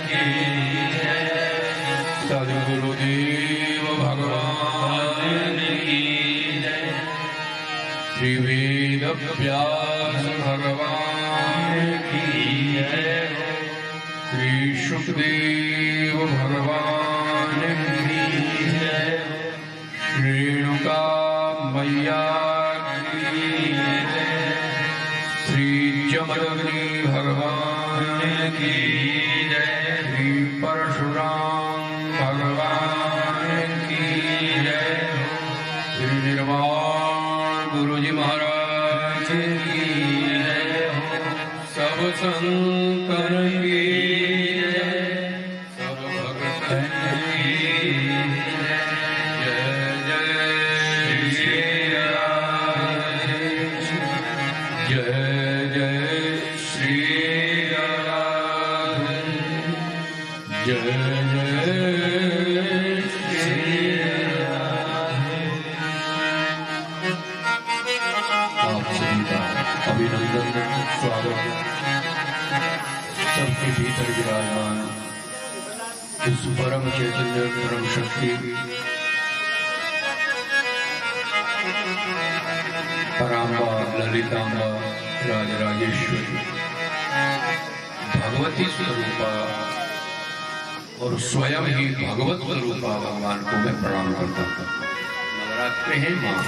की सद्गुरुदेव भगवान की श्री वेद व्यास भगवान की श्री सुखदेव भगवान की श्रेणुका मैया की श्री जमदग्नि भगवान की श्री परशुराम भगवान की श्री निर्वाण गुरु जी महाराज की सब संकर की सब भक्तन की जय जय श्री राधे जय जय श्री राधे जय जय श्री राधे। आप सभी का अभिनंदन स्वागत। सबके भीतर विराजमान इस परम चैतन्य परम शक्ति पराम्बा ललिताम्बा राजराजेश्वरी भगवती स्वरूपा और स्वयं ही भगवत स्वरूपा भगवान को मैं प्रणाम करता हूँ। नवरात्रि है माँ,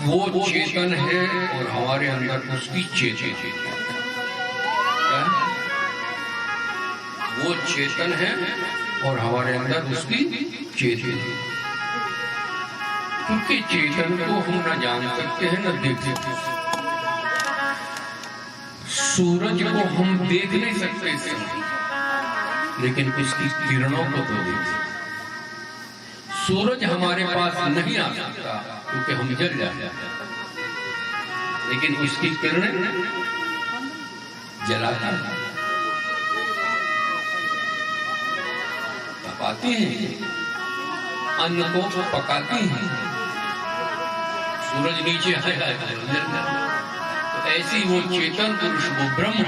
वो चेतन है और हमारे अंदर उसकी चेतन है। वो चेतन है और हमारे अंदर उसकी चेतन है। क्योंकि चेतन को हम न जान सकते हैं न देख सकते। सूरज को हम देख नहीं सकते लेकिन उसकी किरणों को तो देख सकते। सूरज हमारे पास नहीं आ सकता क्योंकि हम जल जाते हैं, लेकिन उसकी किरणें जलाती हैं, तपाती हैं, अन्न को पकाती हैं। सूरज नीचे आया तो ऐसी वो चेतन पुरुष वो ब्रह्म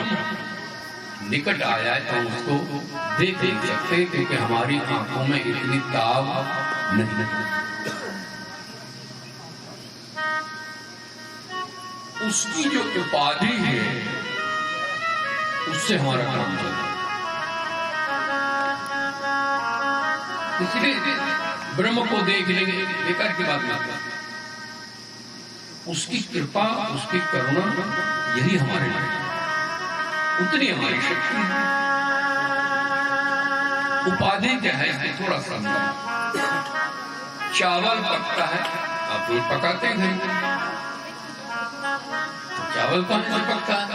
निकट आया है तो उसको देख नहीं सकते क्योंकि हमारी आंखों में इतनी ताव नहीं। उसकी जो उपाधि है उससे हमारा काम चलता है। इसलिए ब्रह्म को देख लेंगे बेकार की बात नहीं। उसकी कृपा उसकी करुणा यही हमारे लिए उतनी हमारी शक्ति है। उपाधि क्या है इसमें थोड़ा सा चावल पकता है, आप रोज पकाते हैं, चावल कहाँ से पकता है?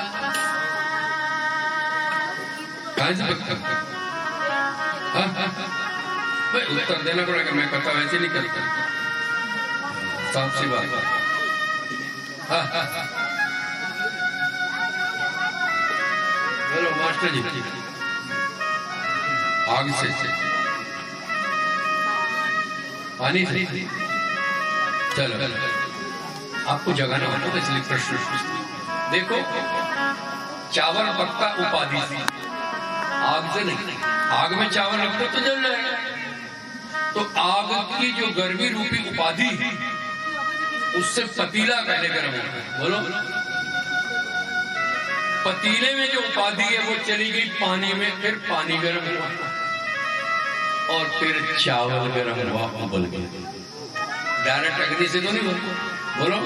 कहाँ से पकता है? उत्तर देना पड़ेगा, मैं कहता वैसे नहीं करता। साफ सी बात है। बोलो मास्टर जी, आग से पानी से चलो आपको जगाना होता है इसलिए प्रश्न देखो। चावल पकता उपाधि से, आग से नहीं। आग में चावल रखते तो जल जाएगा। तो आग की जो गर्मी रूपी उपाधि है उससे पतीला पहले गर्म होता है। बोलो, पतीले में जो उपाधि है वो चली गई पानी में, फिर पानी गर्म हुआ और फिर चावल गर्म हुआ, उबल गया। डायरेक्ट अग्नि से तो नहीं बोलते। बोलो,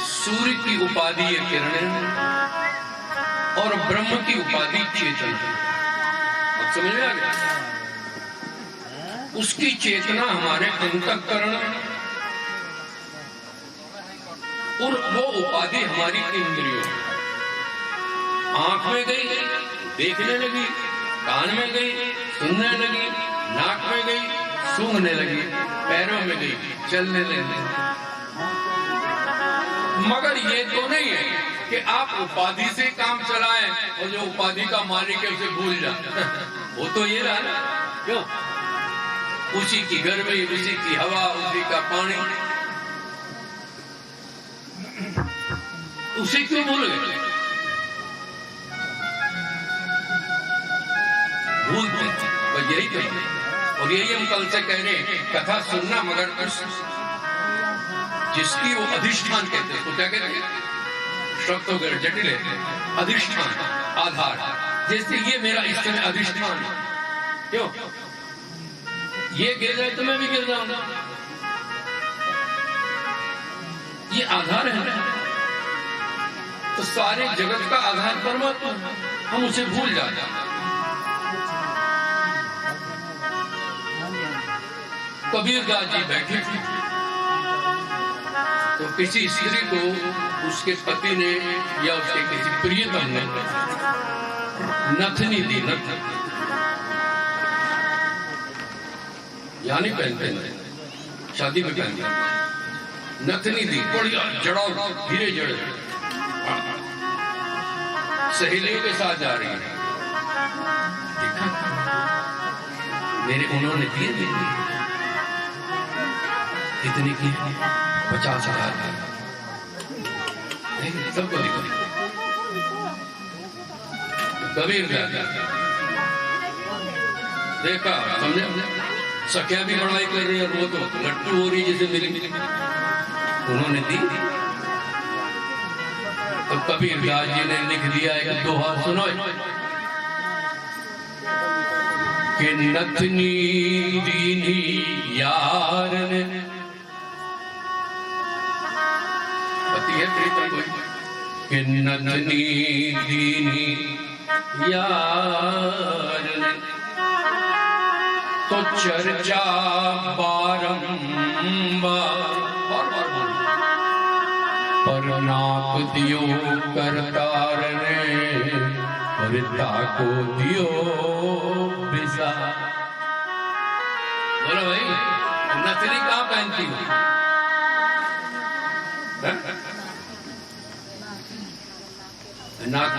सूर्य की उपाधि है किरणें और ब्रह्म की उपाधि चेतन है। अब समझ में आ गया? उसकी चेतना हमारे अंतःकरण और वो उपाधि हमारी इंद्रियों, आंख में गई देखने लगी, कान में गई सुनने लगी, नाक में गई सूंघने लगी, पैरों में गई चलने लगी। मगर ये तो नहीं है कि आप उपाधि से काम चलाएं और जो उपाधि का मालिक है उसे भूल जाए। वो तो ये रहा ना, क्यों? उसी की गर्मी, उसी की हवा, उसी का पानी। उसे क्यों भूल गए? भूलते बस यही तो। और यही हम कल से कह रहे हैं, कथा सुनना मगर उस जिसकी वो अधिष्ठान कहते हैं, तो क्या कहते हैं? शब्द तो जटिल है। अधिष्ठान, आधार। जैसे ये मेरा इस समय अधिष्ठान है, क्यों? ये गिर जाए तो मैं भी गिर जाऊंगा, ये आधार है। तो सारे जगत का आधार परमात्मा, हम उसे भूल जाते हैं। कबीरदास जी बैठे थे तो किसी स्त्री को उसके पति ने या उसके किसी प्रियतम ने नथनी दी। यानी पहनते शादी में पहनते नथनी दी, बढ़िया जड़ाओ, धीरे जड़े, सहेलियों के साथ जा रही है। देखा मेरे, उन्होंने दिए कितने की? 50,000। सबको देखो, कबीर देखा, समझे? सखिया भी बड़ाई कर रही है, वो तो लट्टू हो रही जैसे मिली। उन्होंने दी तो कबीरदास जी ने लिख दिया एक दोहा, सुनो कि नथनी दीनी यार ने, पति है प्रीतम कोई, कि नथनी दीनी यार ने तो चर्चा बारंबार पर नाक दियो करतार ने, और ताको दियो बिसा। बोलो भाई, नथनी कहाँ पहनती हो? नाक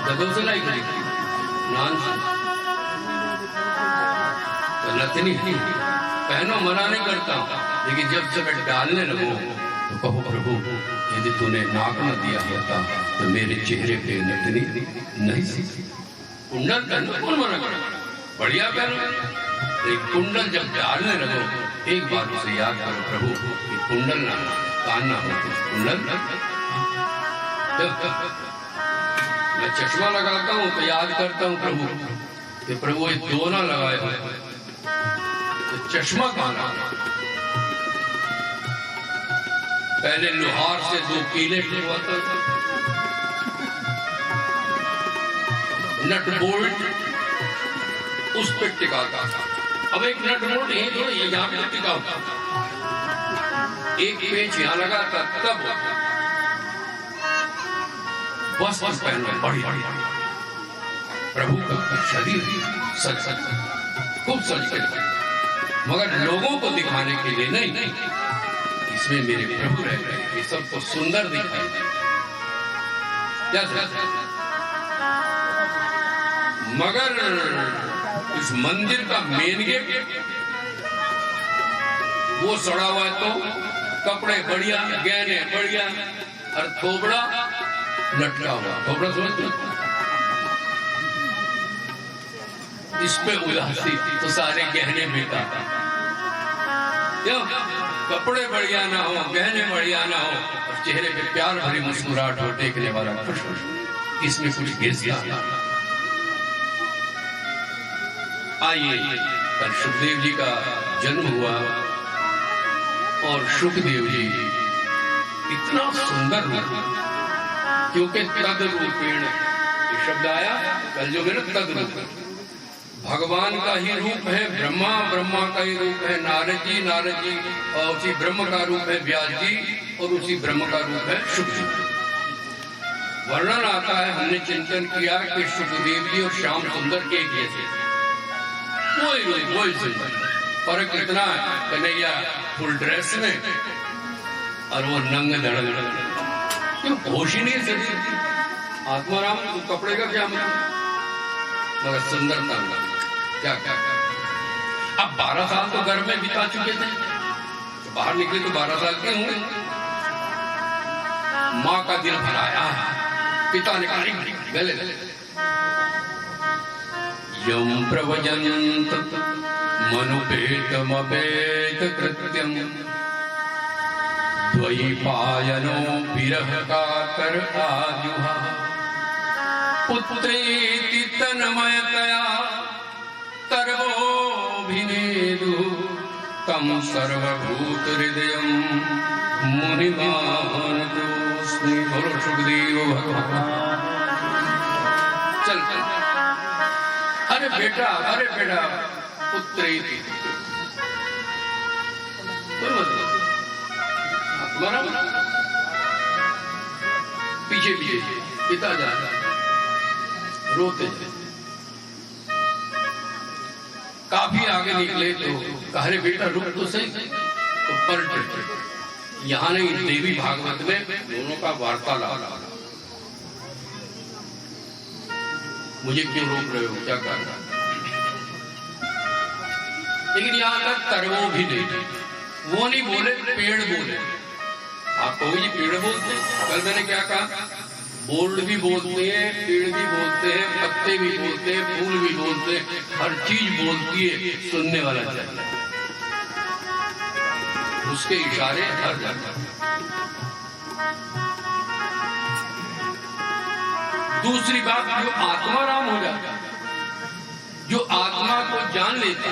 गदों से लाई करी, नान से। तो नथनी पहनो, मना नहीं करता हूं, लेकिन जब से मैं डालने लगूं तो कहो प्रभु, यदि तूने नाक न दिया होता तो मेरे चेहरे पे नथनी नहीं सी। कुंडल पहनो, कौन मना कर? बढ़िया पहनो। एक कुंडल जब डालने लगो, एक बार उसे याद करो, प्रभु ये कुंडल ना, कान ना हो, कुंडल। मैं चश्मा लगाता हूँ तो याद करता हूँ प्रभु कि प्रभु ये दो ना लगाए हुए, तो चश्मा काना। पहले लोहार से 2 कीले हुआ, नट बोल्ट उस पर टिकाता था। अब एक नट बोल्ट यहाँ पे टिका होता, एक पेच यहाँ लगा था, तब बस पहनना बड़ी प्रभु का शरीर सच खूब सच के, मगर लोगों को दिखाने के लिए नहीं, इसमें मेरे प्रभु रह गए, ये सबको सुंदर दिखाई दे। मगर इस मंदिर का मेन गेट वो सड़ा हुआ है, तो कपड़े बढ़िया, गहने बढ़िया, और थोबड़ा लटका हुआ। थोबड़ा समझते? इस पे उदासी तो सारे गहने बेटा, क्यों? कपड़े बढ़िया ना हो, गहने बढ़िया ना हो, और चेहरे पे प्यार भरी मुस्कुराहट हो, देखने वाला खुश हो, इसमें कुछ गिरता। आइए, कल सुखदेव जी का जन्म हुआ और सुखदेव जी इतना सुंदर रूप, क्योंकि तद रूपेण ये शब्द आया कल जो है, तद रूप भगवान का ही रूप है, ब्रह्मा ब्रह्मा का ही रूप है, नारद जी, और उसी ब्रह्म का रूप है व्यास जी, और उसी ब्रह्म का रूप है शुक जी। वर्णन आता है, हमने चिंतन किया कि सुखदेव जी और श्याम सुंदर एक जैसे, वही फर्क इतना है, कन्हैया फुल ड्रेस में और वो नंग धड़क, क्यों? होश ही नहीं चलती। आत्माराम तो कपड़े का क्या मतलब, मगर सुंदरता क्या क्या। अब 12 साल तो घर में बिता चुके थे, तो बाहर निकले तो 12 साल के होंगे, माँ का दिल भराया है। पिता ने कहा गले यम प्रवजन्त मनुपेतमपेत कृत्यम द्वैपायनो विरह कातर आजुहा पुत्रेति तन्मयतया सर्वोभिनेदु तम सर्वभूत हृदयं मुनिमानतोऽस्मि। बोलो सुखदेव भगवान। चल अरे बेटा पुत्रेति पीछे पिता जा रोते काफी आगे निकले तो कहा बेटा रुक तो सही, तो पलटे। यहाँ नहीं, देवी भागवत में दोनों का वार्तालाप। मुझे क्यों रोक रहे हो, क्या करना? लेकिन यहाँ तक तरवो भी नहीं, वो नहीं बोले, पेड़ बोले। आप कहोगे जी पेड़ बोलते हैं, कल मैंने क्या कहा? बोल्ड भी बोलते हैं, पेड़ भी बोलते हैं, पत्ते भी बोलते हैं, फूल भी बोलते हैं, हर चीज बोलती है, सुनने वाला चाहिए। उसके इशारे हर जगह। दूसरी बात, जो आत्मा राम हो जाता, जो आत्मा को जान लेता,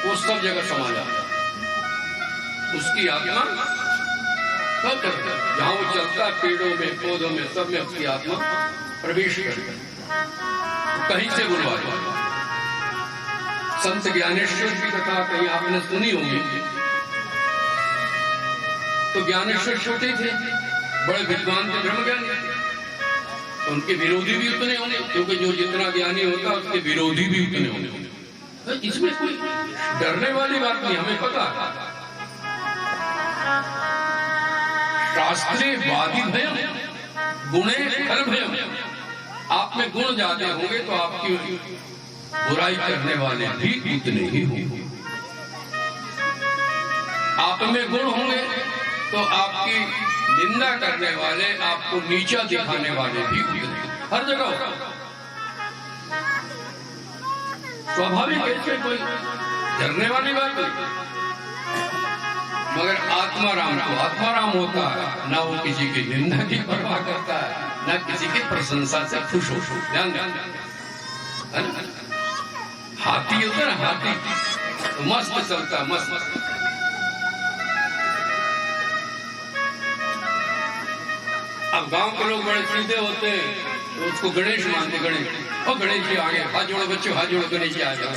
वो सब जगह समा जाता। उसकी आत्मा सब करता, जहां वो चलता, पेड़ों में, पौधों में, सब में उसकी आत्मा प्रवेश करता, कहीं से बुलवा। संत ज्ञानेश्वर की कथा कहीं आपने सुनी होगी। तो ज्ञानेश्वर छोटे थे, बड़े विद्वान थे, ब्रह्म ज्ञानी, तो उनके विरोधी भी उतने होंगे, क्योंकि जो जितना ज्ञानी होता है उसके विरोधी भी उतने होंगे। इसमें कोई डरने वाली बात नहीं, हमें पता। शास्त्रे वादी भयम गुणे फल भयम। आप में गुण ज्यादा होंगे तो आपकी बुराई करने वाले भी उतने ही होंगे। आप में गुण होंगे तो आपकी निंदा करने वाले, आपको नीचा दिखाने वाले भी उतने, हर जगह होगा। स्वाभाविक ऐसे कोई डरने वाली बात नहीं। मगर आत्माराम होता है, ना वो किसी की निंदा की परवाह करता है, ना किसी की प्रशंसा से खुश हो। ध्यान है ना? हाथी होता है ना, हाथी तो मस्त चलता, मस्त। अब गांव के लोग बड़े सीधे होते हैं, तो उसको गणेश मानते। गणेश जी आगे, हाथ जोड़ो बच्चों, हाथ जोड़ो, गणेश जी आ जाओ।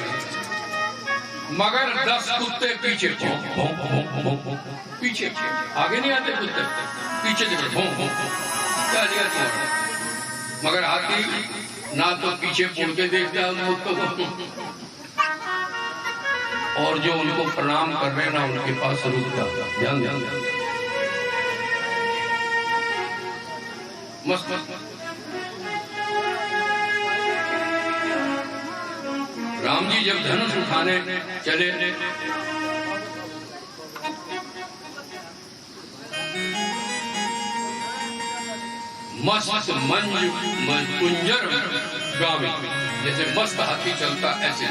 मगर 10 कुत्ते पीछे पीछे, आगे नहीं आते कुत्ते, पीछे मगर हाथी ना तो पीछे मुड़ के देखता है उन कुत्तों को, और जो उनको प्रणाम कर रहे हैं ना उनके पास रुकता। ध्यान मस्त। राम जी जब धनुष उठाने चले, मस्त मंज कुंजर गावे, जैसे मस्त हाथी चलता ऐसे।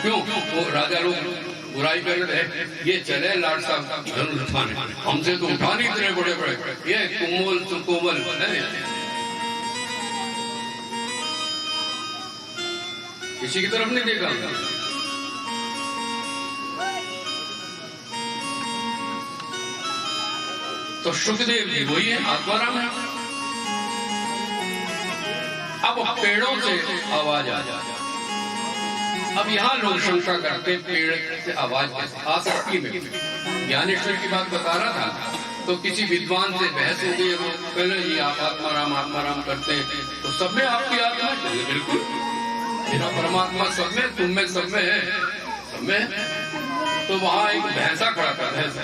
क्यों? वो राजा लोग बुराई कर रहे, ये चले लाड साहब धनुष उठाने, हमसे तो उठा नहीं इतने बड़े बड़े, ये कोमल सुकोमल है, किसी की तरफ नहीं देखा। तो सुखदेव जी वही है, आत्माराम है। अब पेड़ों से आवाज आ जाए। अब यहाँ लोग शंका करते पेड़ से आवाज आ सकती है। ज्ञानेश्वर की बात बता रहा था, तो किसी विद्वान से बहस हो गई, पहले जी आप आत्माराम करते हैं, तो सब में आपकी आत्मा है। बिल्कुल, मेरा परमात्मा सब में, तुम में, सब में है, सब में। तो वहां एक भैंसा खड़ा था, भैंसा।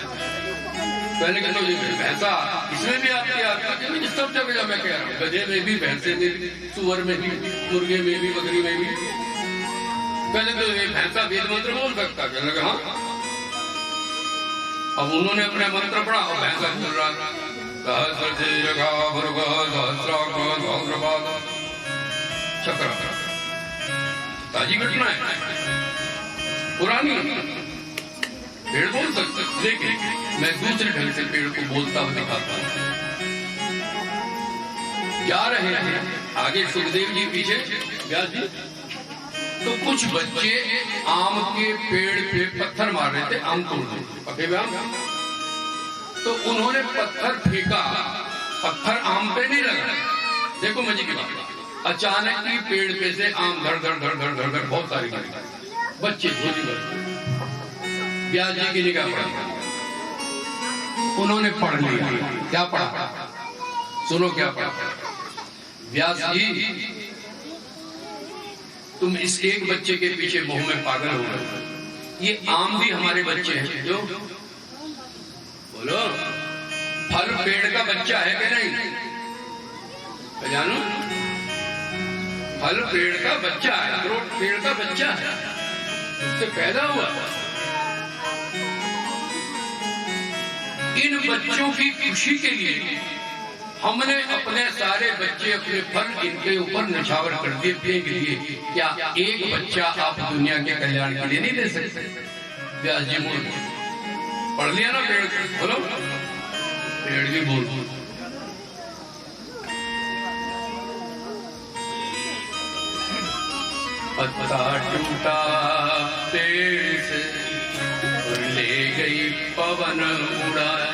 पहले कहते भैंसा, इसमें भी आपकी आत्मा, सब जगह मैं कह रहा हूँ, गधे में भी, भैंसे में भी, सुअर में भी, मुर्गे में भी, बकरी में भी। पहले तो ये भैंसा वेद मंत्र बोल सकता, कहने लगा हाँ। अब उन्होंने अपने मंत्र पढ़ा और भैंसा बोल रहा, चक्र ताजी घटना है, पुरानी। पेड़ बोल सकते, लेकिन मैं दूसरे ढंग से पेड़ को बोलता हुआ दिखाता हूं। जा रहे हैं आगे सुखदेव जी, पीछे व्यास जी। तो कुछ बच्चे आम के पेड़ पे पत्थर मार रहे थे, आम तोड़ रहे थे, पके हुए आम। तो उन्होंने पत्थर फेंका, पत्थर आम पे नहीं लगा। देखो मजे की बात, अचानक ही पेड़ पे से आम धड़ धड़ धड़ धड़ धड़ धड़ बहुत सारी गिरी। बच्चे झोली भर व्यास जी की निगाह पड़ा, उन्होंने पढ़ लिया। क्या पढ़ा? सुनो क्या पढ़ा। व्यास जी, तुम इस एक बच्चे के पीछे मोह में पागल हो गए। ये आम भी हमारे बच्चे हैं। जो बोलो, फल पेड़ का बच्चा है कि नहीं? जानो, फल पेड़ का बच्चा है, अखरोट पेड़ का बच्चा है, उससे पैदा हुआ। इन बच्चों की खुशी के लिए हमने अपने सारे बच्चे, अपने फल इनके ऊपर निछावर कर दिए, फेंक दिए। क्या एक बच्चा आप दुनिया के कल्याण के लिए नहीं दे सकते? व्यास जी बोल, पढ़ लिया ना पेड़? बोलो, पेड़ भी बोल। पत्ता टूटा पेड़ से, ले गई पवन उड़ाए,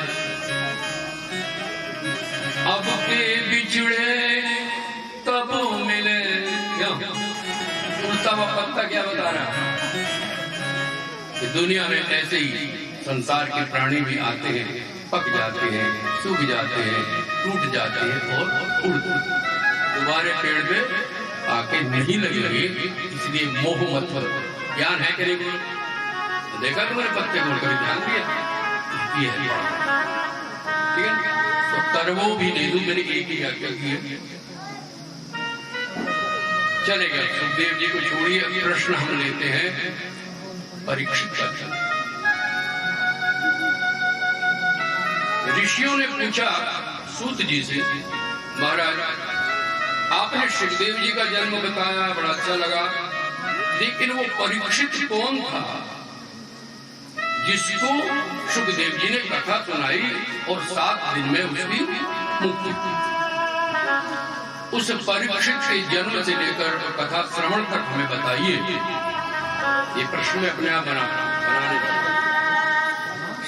अब के बिछड़े कब मिले। उड़ता हुआ पत्ता क्या बता रहा है कि दुनिया में ऐसे ही संसार के प्राणी भी आते हैं, पक जाते हैं, सूख जाते हैं, टूट जाते हैं और उड़ते दोबारा पेड़ पे आके नहीं लगेंगे। इसलिए मोह मत करो। ज्ञान है कि नहीं? देखा तुम्हारे पत्ते को कभी ध्यान दिया? ये है, ठीक है। तो तरवो भी नहीं दूं, मैंने एक ही व्याख्या की है। चलेगा, सुखदेव जी को छोड़िए, प्रश्न हम लेते हैं परीक्षित का। ऋषियों ने पूछा सूत जी से, महाराज आपने सुखदेव जी का जन्म बताया, बड़ा अच्छा लगा, लेकिन वो परीक्षित कौन था जिसको सुखदेव जी ने कथा सुनाई और 7 दिन में उसकी मुक्ति? उस परीक्षित के जन्म से लेकर कथा श्रवण तक हमें बताइए। ये प्रश्न में अपने आप बनाने का।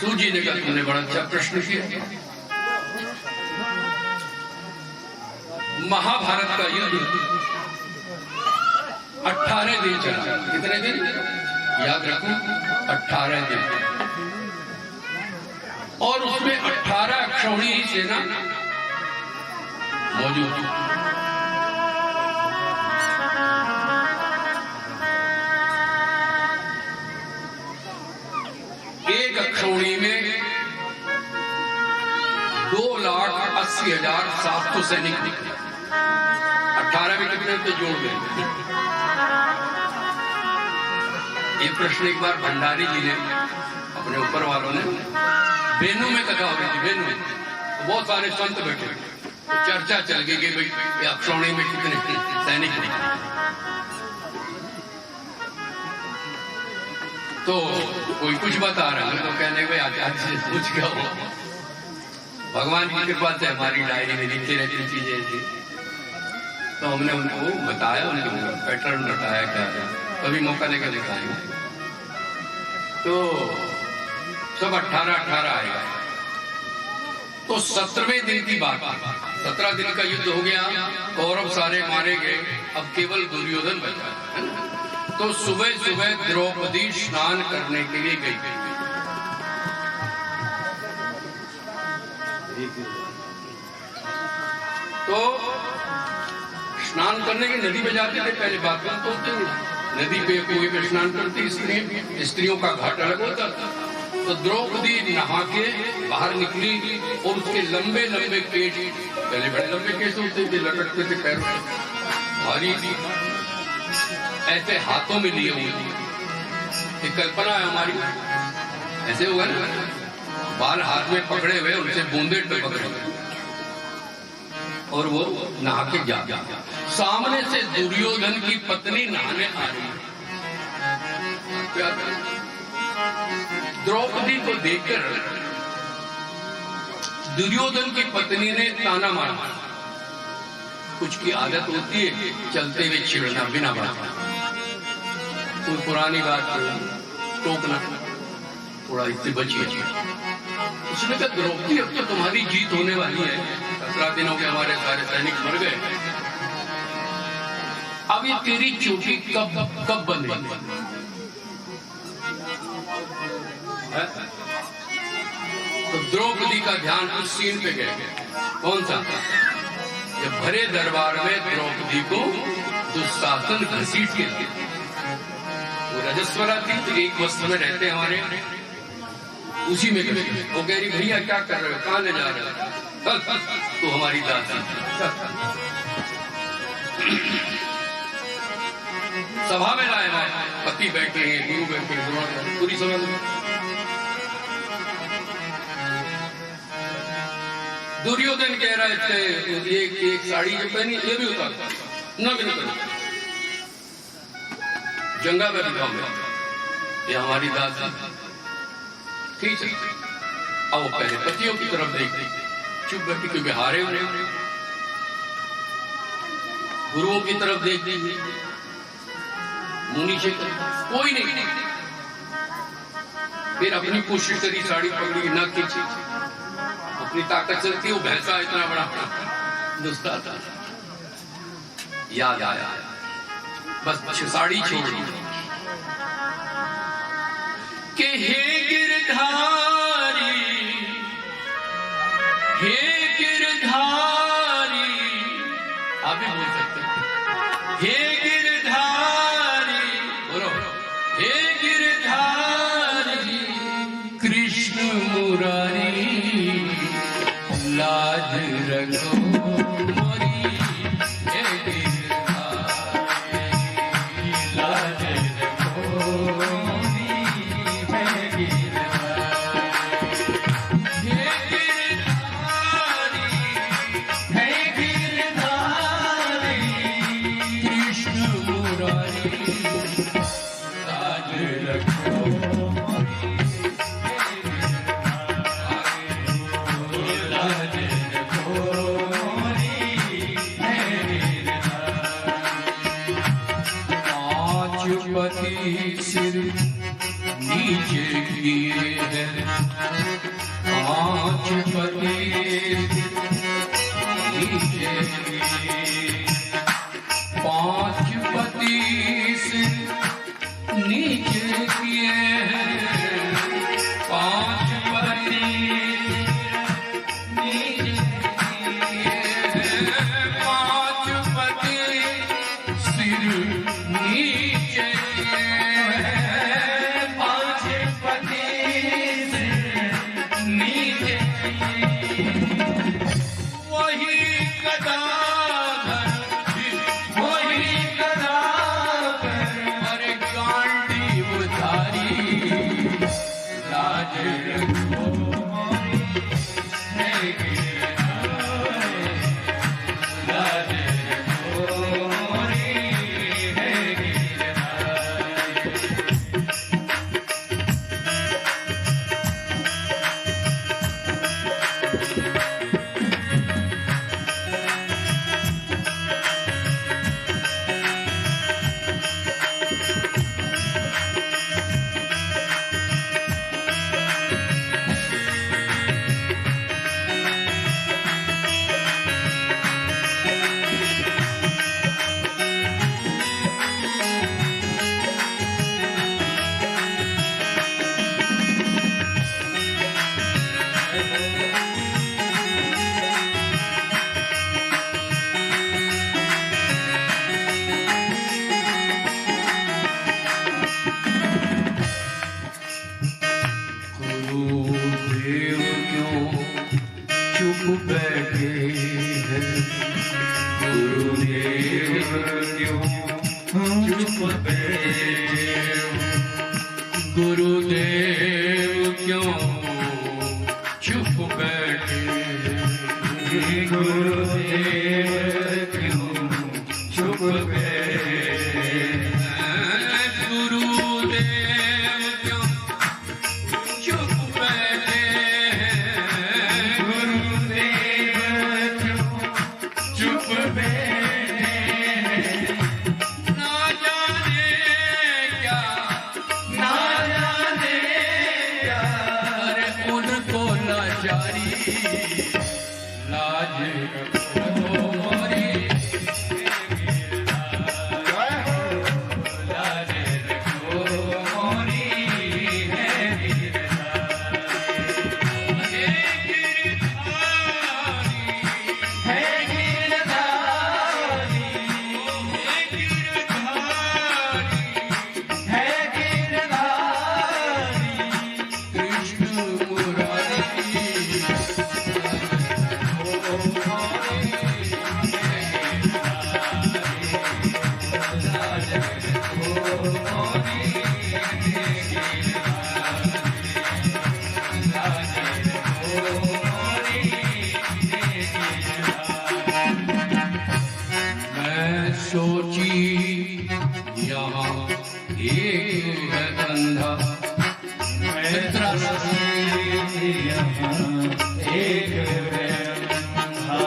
सूजी ने कहा, तुमने बड़ा अच्छा प्रश्न किया। महाभारत का युद्ध 18 दिन चला। कितने दिन? याद रखो, 18 दिन। और उसमें 18 अक्षौणी ही सेना मौजूद थी। एक अक्षौणी में 2,80,700 सैनिक निकले। 18 में कितने तो जोड़ गए। ये प्रश्न एक बार भंडारी जी ने, अपने ऊपर वालों ने, बेनू में कथा हो रही थी। बेनू में तो बहुत सारे संत बैठे, तो चर्चा चल गई कि भाई ये अक्षौणी में कितने सैनिक निकले। तो कोई कुछ बता रहा है, तो कहने भाई आचार्य से पूछ क्या हो। भगवान की कृपा से हमारी डायरी में लिखी रहती चीजें थी, तो हमने उनको बताया, उनको पैटर्न बताया क्या है, कभी मौका लेकर दिखाएंगे। तो सब 18 आएगा। तो 17वें दिन की बात, 17 दिन का युद्ध हो गया, कौरव सारे मारे गए, अब केवल दुर्योधन बचा। तो सुबह सुबह द्रौपदी स्नान करने के लिए गई। तो स्नान करने के नदी पे जाते थे, पहले बात तो होती नहीं, नदी पे कोई पे स्नान करती स्त्रियों का घाट अलग होता था। तो द्रौपदी नहा के बाहर निकली और उसके लंबे लंबे केश, पहले बड़े लंबे केस होते थे, लटकते थे पैरों से, भारी ऐसे हाथों में लिए हुए। एक कल्पना है हमारी, ऐसे हुआ ना, बाल हाथ में पकड़े हुए, उनसे बूंदे टपक रहे, और वो नहा के जा गया। सामने से दुर्योधन की पत्नी नहाने आ रही है। क्या द्रौपदी को देखकर दुर्योधन की पत्नी ने ताना मारा। कुछ की आदत होती है चलते हुए चिढ़ना बिना बात, कोई पुरानी बात टोकना, थोड़ा इससे बचिए। उसने कहा द्रौपदी अब तो तुम्हारी जीत होने वाली है, 17 दिनों के हमारे सारे सैनिक मर गए, अब ये तेरी चोटी कब बंधेगी? तो द्रौपदी का ध्यान उस सीन पे गया। कौन सा? जब भरे दरबार में द्रौपदी को दुशासन घसीट के वो रजस्वला थी, तो एक वस्त्र में रहते हमारे, उसी में गए। वो कह रही भैया क्या कर रहे हो, कहां ले जा रहे हो? तो हमारी दासी सभा में लाए पति बैठे हैं, गुरु बैठे हैं, पूरी समझ दुर्योधन कह रहा है एक साड़ी जो पहनी ये भी उतार न भी उतार जंगा में बिठाओ में, ये हमारी दासी। ठीक है, अब वो पहले पतियों की तरफ देख चुप बैठी, क्योंकि हारे हो रहे, गुरुओं की तरफ देख दीजिए, मुनि से कोई नहीं। फिर अपनी कोशिश करी, साड़ी पकड़ी, ना खींची, अपनी ताकत से थी, वो भैंसा इतना बड़ा दुस्ता था, याद आया, बस साड़ी छोड़ दी कि हे गिरधारी, हे गिरधारी, आप भी बोल सकते हैं, हे गिरधारी, बोलो, हे गिरधारी कृष्ण मुरारी, लाज रखो मोरी, हे गिरधारी लाज रखो मोरी, हे गिरधारी, हे गिरधारी, हे गिरधारी कृष्ण मुरारी, लाज रखो सिर नीचे किए हैं, पांच पति नीचे किए, पांच पति सिर नीचे किए हैं, पांच पति नीचे किए हैं, पांच पति सिर नीचे बैठे हैं, गुरुदेव क्यों चुप बैठे, गुरुदेव क्यों चुप बैठे, गुरुदेव लाज रखो मोरी सोची यहाँ एक है अंधा मित्रा एक है अंधा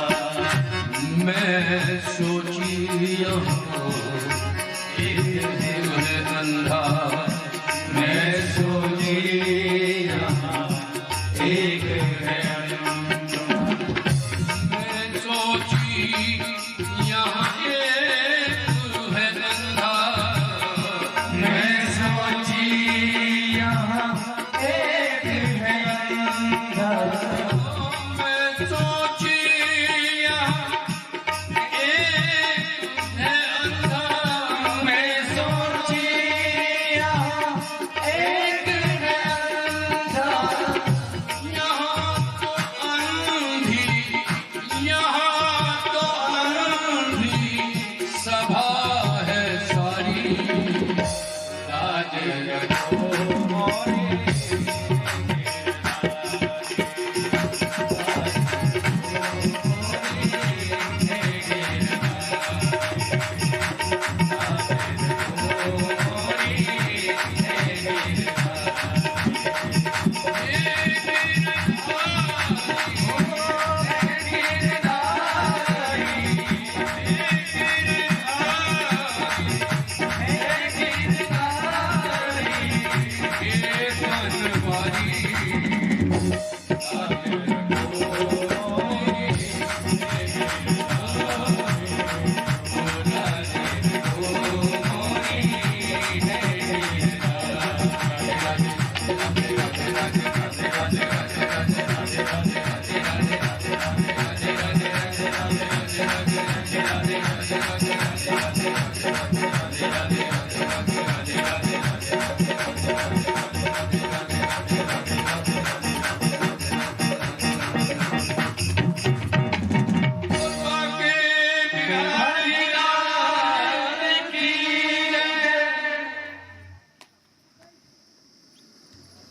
मैं सोची यहाँ एक है अंधा मैं सोची यहाँ एक है अंधा मैं सोची यहाँ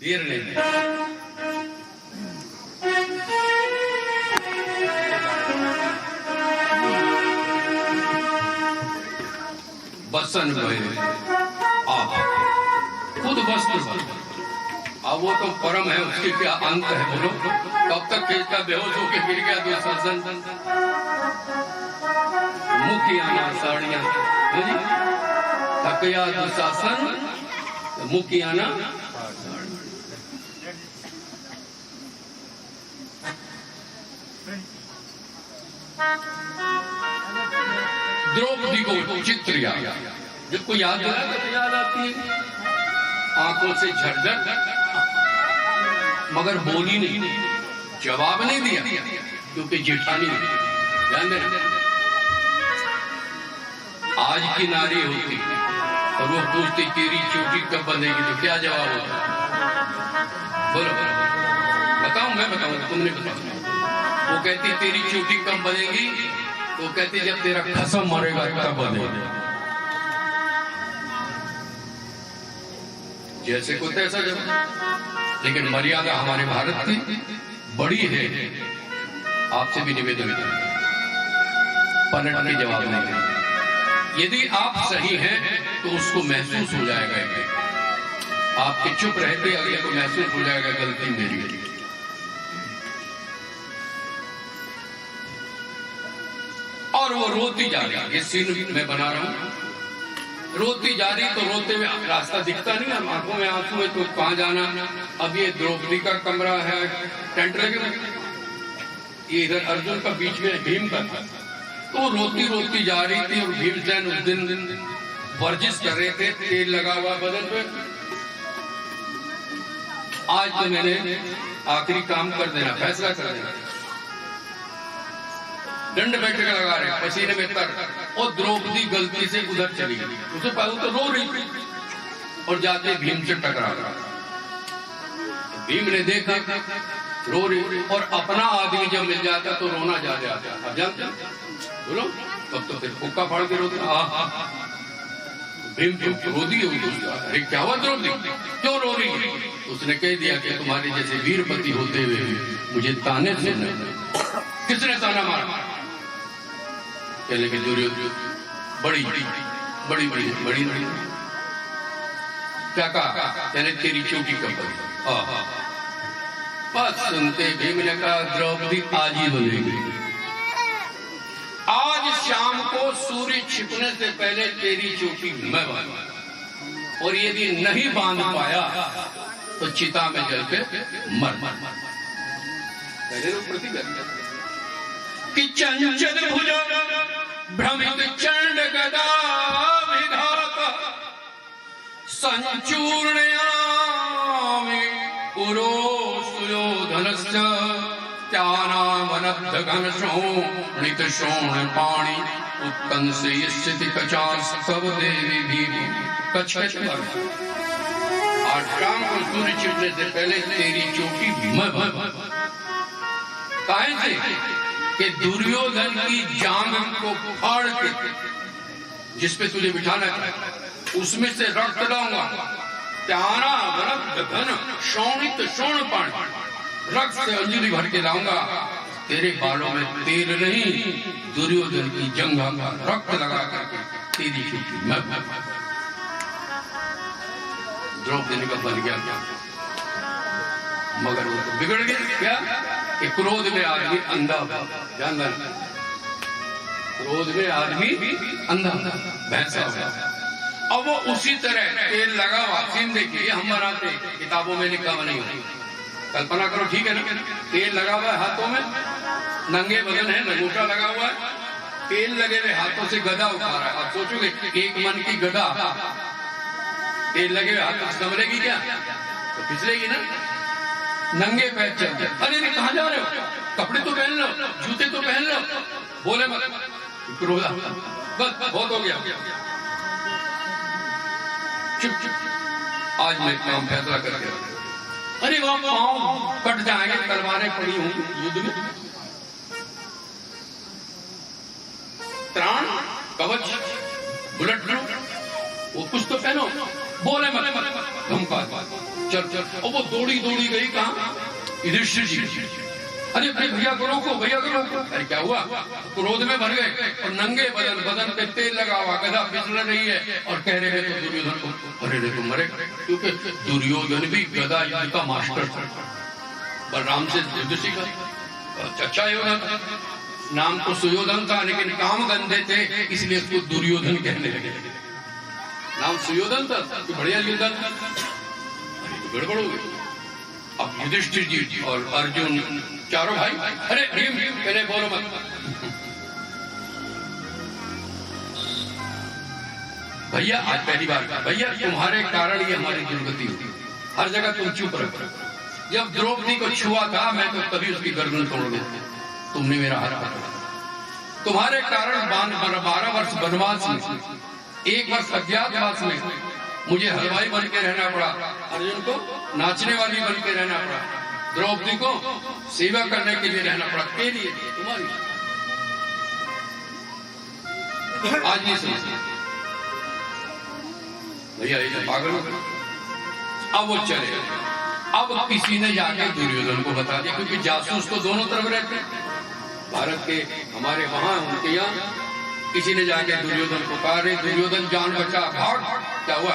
देर नहीं बसन गए आप खुद वस्तु अब वो तो परम है, उसके क्या अंत है बोलो। कब तक खेलता बेहोश होके गिर गया दुशासन, मुखियाना साड़ियां थकया दुशासन, मुखियाना द्रौपदी को चित्र याद, जिसको याद याद आती है, आंखों से झरझर, मगर बोली नहीं, जवाब नहीं दिया, क्योंकि जेठानी ध्यान देना। आज की नारी होती और वो पूछती तेरी चोटी कब बंधेगी, तो क्या जवाब होता? बोलो बताओ, मैं बताऊंगा, तुमने बताओ। वो कहती तेरी चोटी कब बनेगी, वो कहती जब तेरा कसम मरेगा तब बनेगी। जैसे को तैसा जवाब, लेकिन मर्यादा हमारे भारत की बड़ी है। आपसे भी निवेदन है, पलट के जवाब नहीं। यदि आप सही हैं तो उसको महसूस हो जाएगा, आपके चुप रहते अगले को महसूस हो जाएगा गलती मेरी। और वो रोती जा रही, ये सीन मैं बना रहा हूं, रोती जा रही, तो रोते हुए रास्ता दिखता नहीं है, आंखों में आंसू है, तो कहां जाना। अब ये द्रौपदी का कमरा है, टेंट लगे हुए, ये इधर अर्जुन का बीच में भीम का था। तो रोती रोती जा रही थी और भीमसेन उस दिन वर्जिश कर रहे थे, तेल लगा हुआ बदन पे। आज तो मैंने आखिरी काम कर देना, फैसला कर देना। दंड बैठक लगा रहे, पसीने में तर, और द्रौपदी गलती से उधर चली गई। उसे पहले तो रो रही थी और जाते भीम से टकरा गया। भीम ने देखा रो रही, और अपना आदमी जब मिल जाता तो रोना जा जाता। अब जानते बोलो, तब तो फिर हुक्का फाड़ के रोते। भीम रो दी। अरे क्या हुआ द्रौपदी, क्यों रो रही है? उसने कह दिया कि तुम्हारे जैसे वीरपति होते हुए मुझे ताने सुनने। किसने ताना मारा? पहले के दुर्योधन बड़ी बड़ी बड़ी बड़ी बड़ी बड़ी क्या कहा? पहले तेरी चोटी कब बनी? बस सुनते भीम ने कहा द्रौपदी आज ही बनेगी। आज शाम को सूर्य छिपने से पहले तेरी चोटी मैं बांधूंगा, और यदि नहीं बांध पाया तो चिता में जल के मर मर मर। पहले लोग प्रतिज्ञा कि चंचल भुजा भ्रमित चंड गदा विधाता संचूर्णयामि पुरो सुयोधनस्य त्यानामनद्ध घनशोणित शोण पाणि उत्कंसे स्थिति कचास सब देवी भीम कछ कछ कर। आज शाम को सूर्य छिपने से पहले तेरी चोटी मैं काहे से कि दुर्योधन की जांग को फाड़ के जिस पे तुझे बिठाना है उसमें से रक्त लाऊंगा। त्याना वनद्ध घन शोणित शोण पाणि, रक्त से अंजलि भर के लाऊंगा। तेरे बालों में तेल नहीं, दुर्योधन की जंघा का रक्त लगा करके तेरी चोटी मैं। द्रौपदी का बन गया क्या? मगर वो तो बिगड़ गया। क्या कि क्रोध में आदमी अंधा, ध्यान रखना, क्रोध में आदमी अंधा भैंसा हो गया। अब वो उसी तरह तेल लगा हुआ, सीन देखिए हम बनाते किताबों में लिखा हुआ नहीं होता, कल्पना करो, ठीक है ना? तेल लगा हुआ है हाथों में, नंगे बदन है, लंगोटा लगा हुआ है, तेल लगे हुए हाथों से गदा उठा रहा है। आप सोचोगे एक मन की गदा तेल लगे हुए हाथों से संभलेगी क्या? तो फिसलेगी ना। नंगे पैर चलते, अरे नहीं कहाँ जा रहे हो? कपड़े तो पहन लो, जूते तो पहन लो, बोले मत, क्रोध बस बहुत हो गया। चुप चुप, आज मैं काम फैसला करके। अरे वहां पांव कट जाएंगे, तलवारें पड़ी होंगी युद्ध में, त्राण कवच बुलेट प्रूफ वो कुछ तो पहनो, बोले मत धमका चल चल। और वो दौड़ी दौड़ी गई कहाँ? युधिष्ठिर जी। अरे भैया को रोको, भैया को रोको। अरे क्या हुआ? क्रोध में भर गए और नंगे बदन, बदन पे तेल लगा हुआ, गदा फिसल रही है और कह रहे हैं तो दुर्योधन को, अरे रे तुम मरे, क्योंकि दुर्योधन भी गदा युद्ध का मास्टर था, बलराम से युद्ध सीखा। अच्छा योधन था, नाम तो सुयोधन था लेकिन काम गंदे थे इसलिए उसको दुर्योधन कहने लगे। नाम सुयोधन था तो बढ़िया योद्धा था, तो गड़बड़ हो गई। अब युधिष्ठिर जी और अर्जुन चारों भाई, अरे भीम पहले बोलो मत। भैया आज पहली बार भैया तुम्हारे कारण ये हमारी दुर्गति हुई, हर जगह तुम चुप रहो। जब द्रौपदी को छुआ था मैं तो तभी उसकी गर्दन तोड़ देते, तुमने मेरा हाथ पकड़ा। तुम्हारे कारण 12 वर्ष वनवास में, 1 वर्ष अज्ञातवास में मुझे हलवाई बन के रहना पड़ा, अर्जुन को नाचने वाली बन के रहना पड़ा, द्रौपदी को सेवा करने के लिए रहना पड़ा, के लिए तुम्हारी। आज नहीं समझ भैया ये पागल हो गए। अब वो चले, अब किसी ने जाके दुर्योधन को बता दिया, क्योंकि जासूस तो दोनों तरफ रहते हैं, भारत के हमारे वहां उनके यहाँ। किसी ने जाके दुर्योधन को कहा, रे दुर्योधन जान बचा भाग। क्या हुआ?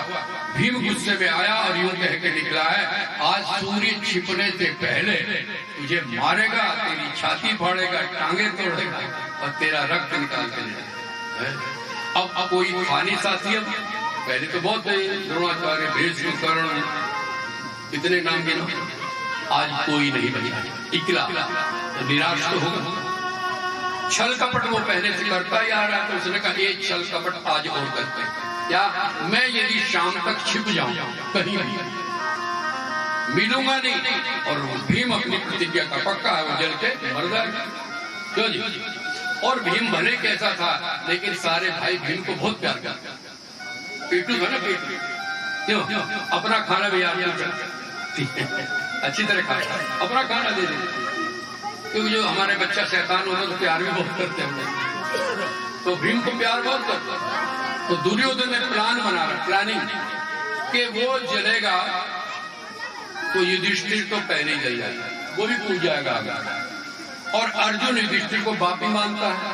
भीम गुस्से में आया और यूं कह के निकला है, आज सूर्य छिपने से पहले तुझे मारेगा, तेरी छाती फाड़ेगा, टांगे तोड़ेगा और तेरा रक्त निकाल के लेगा। अब कोई खानी साथी, अब पहले तो बहुत द्रोणाचार्य, भीष्म, इतने नाम के, आज कोई नहीं बचा, इकला तो निराश तो होगा। छल कपट वो पहले से करता ही आ रहा है, तो उसने कहा ये छल कपट आज और करते हैं क्या, मैं यदि शाम तक छिप जाऊं कहीं भी मिलूंगा नहीं, और भीम अपनी प्रतिज्ञा का पक्का है, वो जल के मर जाएगा। क्यों जी? और भीम भले कैसा था, लेकिन सारे भाई भीम को बहुत प्यार करते, पेटू था ना, पेटू क्यों, अपना खाना भी याद अच्छी तरह खाता, अपना खाना दे दे, क्योंकि जो हमारे बच्चा शैतान होता तो प्यार भी बहुत करते हैं, तो भीम को प्यार बहुत करता। तो दुर्योधन ने प्लान बना रहा, प्लानिंग कि वो जलेगा तो युधिष्ठिर तो पहले जल जाएगा, वो भी पूज जाएगा आगे, और अर्जुन युधिष्ठिर को बाप ही मानता है,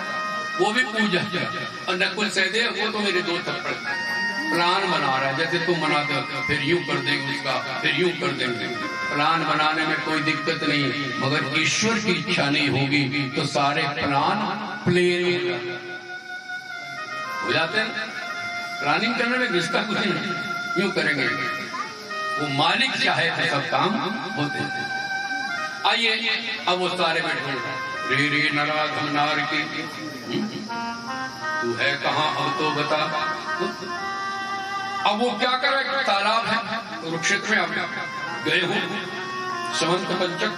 वो भी पूज जाएगा, और नकुल सहदेव वो तो मेरे दो थप्पड़। प्लान बना रहा है, जैसे तुम बनाते हो फिर यूं कर देंगे उसका, फिर यूं कर देंगे। प्लान बनाने में कोई दिक्कत नहीं, मगर ईश्वर की इच्छा नहीं होगी तो सारे प्लान प्लेन हो जाते हैं। प्लानिंग करने में घिसता कुछ नहीं, यूं करेंगे, वो मालिक चाहे तो सब काम होते हैं। आइए अब वो सारे बैठे, रे रे नराधम नार की तू है कहाँ अब तो बता। अब वो क्या करे, तालाब है कुरुक्षेत्र में, आप गए हो, समंत पंचक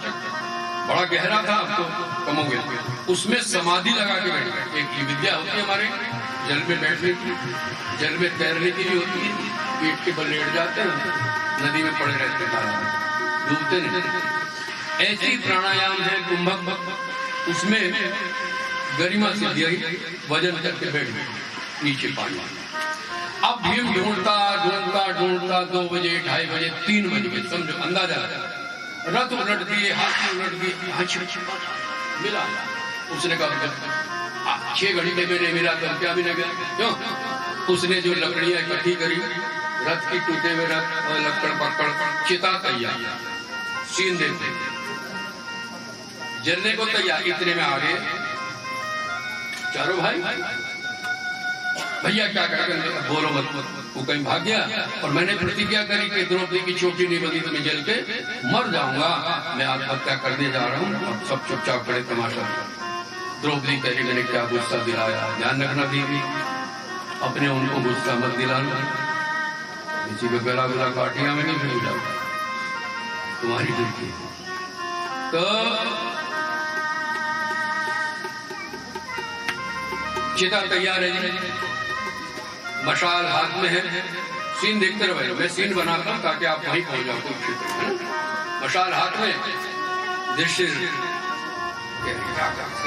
बड़ा गहरा था, अब तो कम हो गया, उसमें समाधि लगा के बैठे। एक ये विद्या होती है हमारे जल में बैठने की, जल में तैरने की भी होती है, पेट के बल लेट जाते हैं, नदी में पड़े रहते हैं, डूबते नहीं। ऐसी प्राणायाम है कुंभक, उसमें गरिमा से वजन करके बैठ नीचे पानी। अब भीम ढूंढता ढूंढता ढूंढता 2 बजे 2:30 बजे 3 बज गए, समझो अंदाजा, रथ उलट दिए, हाथी उलट दिए, मिला। उसने कहा 6 घंटे में नहीं मिला तो क्या मिलेगा, क्यों? उसने जो लकड़ियां इकट्ठी करी, रथ की टूटे हुए रथ और लकड़ पकड़ चिता तैयार, सीन देते जलने को तैयार। इतने में आ गए चारों भाई, भैया क्या करेंगे, बोलो मत, वो कहीं भाग गया, और मैंने प्रतिज्ञा करी कि द्रौपदी की चोटी नहीं बनी तो मैं जल के मर जाऊंगा, मैं आत्महत्या करने जा रहा हूँ। अब सब चुपचाप खड़े तमाशा। द्रौपदी कह रही मैंने क्या गुस्सा दिलाया, ध्यान रखना दीदी, अपने उनको गुस्सा मत दिलाना, किसी को गला गुला काटिया में नहीं भूल जाओ, तुम्हारी ड्यूटी। तो चिता तैयार है, मशाल हाथ में है, सीन देखते रहो, मैं सीन बनाता हूँ ताकि आप वहीं पहुंच जाओ कुरुक्षेत्र। मशाल हाथ में, दृश्य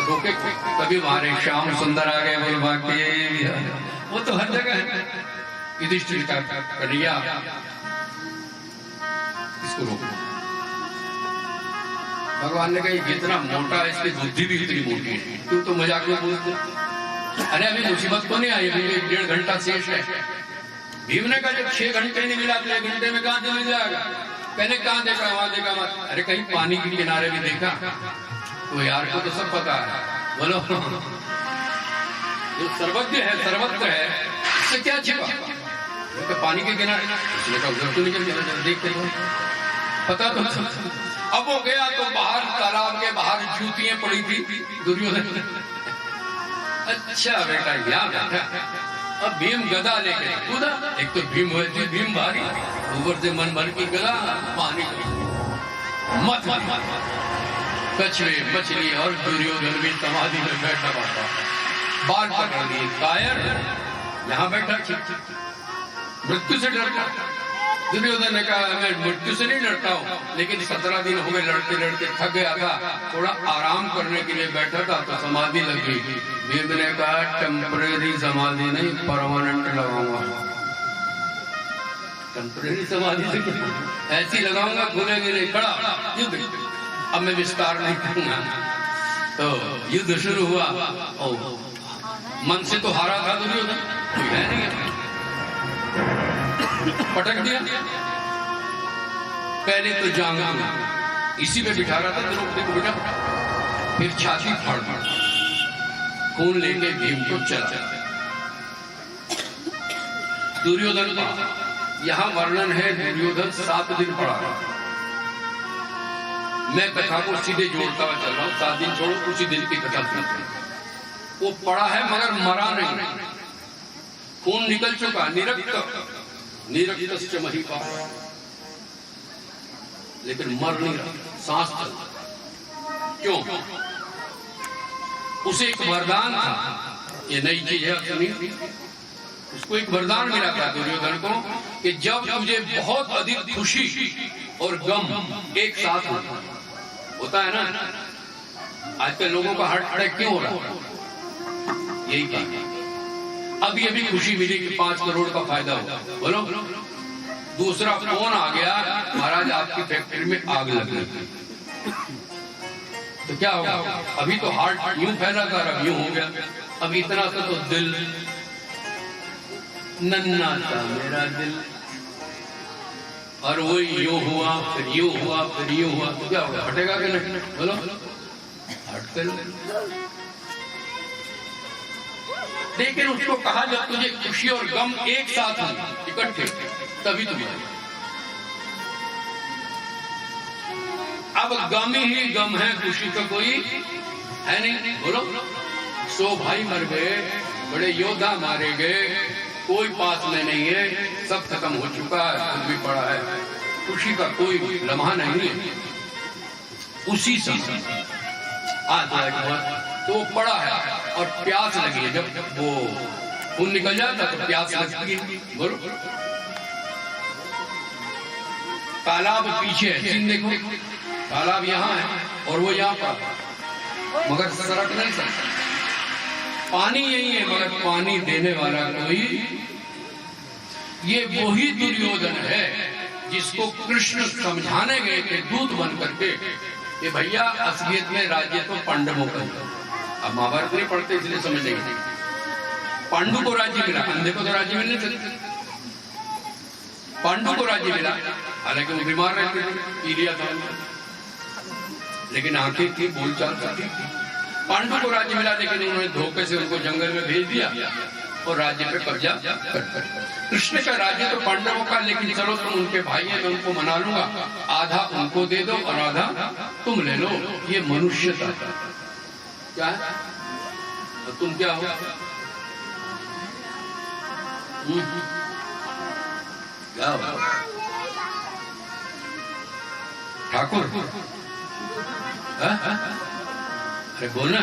रोके, कभी हमारे श्याम सुंदर आ गए, बोल बाकी वो तो हर जगह है। युधिष्ठिर का कन्हैया इसको रोको, भगवान ने कहा जितना मोटा है इसकी बुद्धि भी इतनी मोटी है, तू तो मजाक में बोलते। अरे अभी मुसीबत तो नहीं आई, अभी 1.5 घंटा शेष है। भीम ने कहा जब 6 घंटे नहीं मिला तो 1 घंटे में कहां से मिल जाएगा। कहने कहां देखा, वहां देखा मत, अरे कहीं पानी के किनारे भी देखा, तो यार को तो सब पता है, बोलो जो सर्वज्ञ है सर्वत्र है, इससे क्या छिपा, तो पानी के किनारे, उसने कहा उधर तो निकल गया, देखते पता तो। अब वो गया तो बाहर तालाब के बाहर जूतियां पड़ी थी दुर्योधन। अच्छा बेटा यहाँ बैठा, अब भीम गदा लेके कूदा, एक तो भीम हुए थे, भीम भारी, ऊपर से मन भर की गदा, पानी मत कछुए मछली, और दुर्योधन भी समाधि में बैठा बैठा बाल पकड़ लिए, कायर यहाँ बैठा, मृत्यु से डरता। दुर्योधन ने कहा मैं मृत्यु से नहीं डरता हूँ, लेकिन 17 दिन हो गए लड़ते लड़ते थक गया था, थोड़ा आराम करने के लिए बैठा था तो समाधि लग गई। भीम ने कहा टेम्परेरी समाधि नहीं, परमानेंट लगाऊंगा। टेम्परेरी समाधि से ऐसी लगाऊंगा घूमेंगे नहीं, खड़ा युद्ध। अब मैं विस्तार नहीं करूंगा। तो युद्ध शुरू हुआ, मन से तो हारा था दुर्योधन, कोई है नहीं, पटक दिया। पहले तो जांघा इसी पे बिठा रहा था द्रौपदी को, बिठा, फिर छाती फाड़ खून लेके भीम को चला। दुर्योधन का यहाँ वर्णन है, दुर्योधन 7 दिन पड़ा, मैं कथा को सीधे जोड़ता हुआ चल रहा हूँ। 7 दिन छोड़ो, उसी दिन की कथा सुनते हैं। वो पड़ा है मगर मरा नहीं, खून निकल चुका, निरक्त महिपा, लेकिन मर नहीं रहा, सांस चल। क्यों? उसे एक वरदान था, ये नई चीज है सुनी। उसको एक वरदान मिला था दुर्योधन को कि जब तुझे बहुत अधिक खुशी और गम एक साथ होता है ना, आजकल लोगों का हार्ट अटैक क्यों हो रहा है? यही बात। अब ये भी खुशी मिली कि 5 करोड़ का फायदा होगा, बोलो। दूसरा फोन आ गया, महाराज आपकी फैक्ट्री में आग लग गई, तो क्या होगा? अभी तो हार्ट यूं फैला था, अब यूं हो गया। अब इतना सा तो दिल नन्ना था मेरा दिल, और वो यूं हुआ, फिर यूं हुआ, फिर यूं हुआ, तो क्या होगा? हटेगा कि नहीं? बोलो, हटते। लेकिन उसको कहा जब तुझे खुशी और गम एक साथ हो, इकट्ठे, तभी तुम्हें। अब गम ही गम है, खुशी तो कोई है नहीं। बोलो, 100 भाई मर गए, बड़े योद्धा मारे गए, कोई पास में नहीं है, सब खत्म हो चुका है, खुद भी पड़ा है, खुशी का कोई लम्हा नहीं है। उसी समय आज तो पड़ा है और प्यास लगी है। जब वो खून निकल जाता तो प्यास लगती है। बोलो, तालाब पीछे है, सीन देखो, तालाब यहाँ है और वो यहाँ पर, मगर सड़क नहीं सकता। पानी यही है मगर पानी देने वाला कोई। ये वही दुर्योधन है जिसको कृष्ण समझाने गए थे दूत बन करके कि भैया असलियत में राज्य तो पांडवों का। अब महाभारत नहीं पढ़ते इसलिए समझ नहीं। पांडु को राज्य मिला, अंधे को तो राज्य मिलने चले। पांडु को राज्य मिला, हालांकि वो बीमार रहते थे, पी लिया था, लेकिन आंखें थी, बोलचाल थी। पांडु को राज्य मिला, लेकिन उन्होंने धोखे से उनको जंगल में भेज दिया और राज्य पे कब्जा कर। कृष्ण का राज्य तो पांडवों का, लेकिन चलो तुम उनके भाई हैं, मैं उनको मना लूंगा, आधा उनको दे दो और आधा तुम ले लो। ये मनुष्यता क्या है? और तुम क्या हो? क्या हो? ठाकुर? अरे बोलना,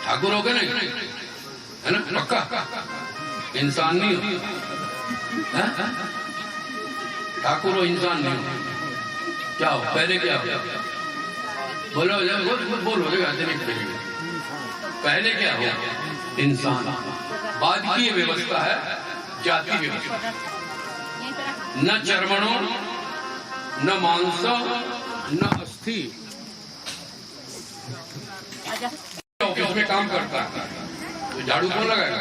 ठाकुर हो गए नहीं, है ना? पक्का इंसान नहीं हो, ठाकुर हो, इंसान नहीं हो। क्या हो? पहले क्या हो? बोलो, बोलो, पहले क्या हो? इंसान। बाद की व्यवस्था है जाति व्यवस्था। न चर्मणों, न मांसों, न अस्थि। ऑफिस में काम करता है तो झाड़ू कौन लगाएगा?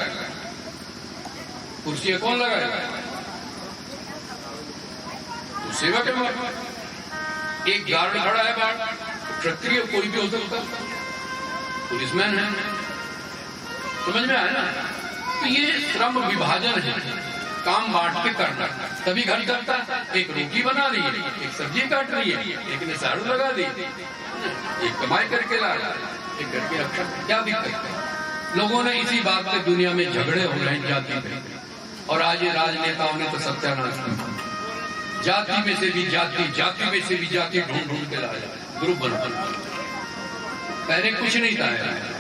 कुर्सी कौन लगाएगा? तो सेवक है। एक गार्ड खड़ा है बाहर, क्षत्रिय कोई भी हो सकता, पुलिसमैन है। समझ में आया ना? तो ये श्रम विभाजन है, काम बांट के करना। तभी घर चलता है। एक रोटी बना रही है, एक सब्जी काट रही है, एक ने झाड़ू लगा दी, एक कमाई करके ला रहा है, एक घर की रक्षा। क्या दिक्कत है? लोगों ने इसी बात पे दुनिया में झगड़े हो रहे हैं जाति पे, और आज ये राजनेताओं ने तो सत्यानाश किया। जाति में से भी जाति, जाति में से भी जाति ढूंढ ढूंढ के लाया, ग्रुप बना। पहले कुछ नहीं था यार।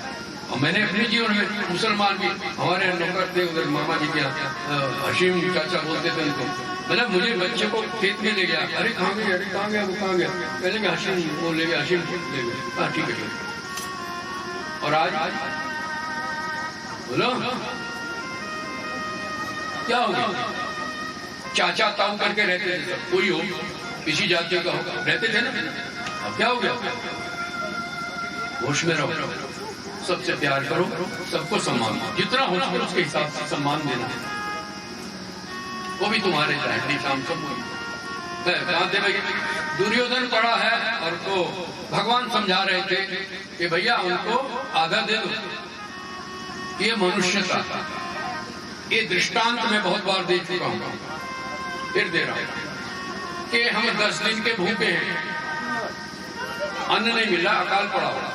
और मैंने अपने जीवन में मुसलमान भी, हमारे नौकर थे उधर मामा जी के हशीम चाचा बोलते थे उनको, मतलब मुझे बच्चे को खेत में ले गया, अरे कहाँ गया, अरे कहाँ गया, वो कहाँ गया? पहले मैं हशीम वो ले गया, हशीम ले गया, हाँ ठीक है। और आज बोलो क्या होगा? चाचा ताऊ करके रहते थे, कोई हो किसी जाति का होगा, रहते थे ना। अब क्या हो गया? होश में रहो, सबसे प्यार करो, सबको सम्मान दो, जितना हो सके उसके हिसाब से सम्मान देना। वो भी तुम्हारे चाहे शाम सब जानते भाई। दुर्योधन पड़ा है और तो भगवान समझा रहे थे कि भैया उनको आधा दे दो। ये मनुष्यता, ये दृष्टांत मैं बहुत बार दे चुका हूँ, फिर दे रहा हूँ। कि हम 10 दिन के भूखे हैं, अन्न नहीं मिला, अकाल पड़ा हुआ।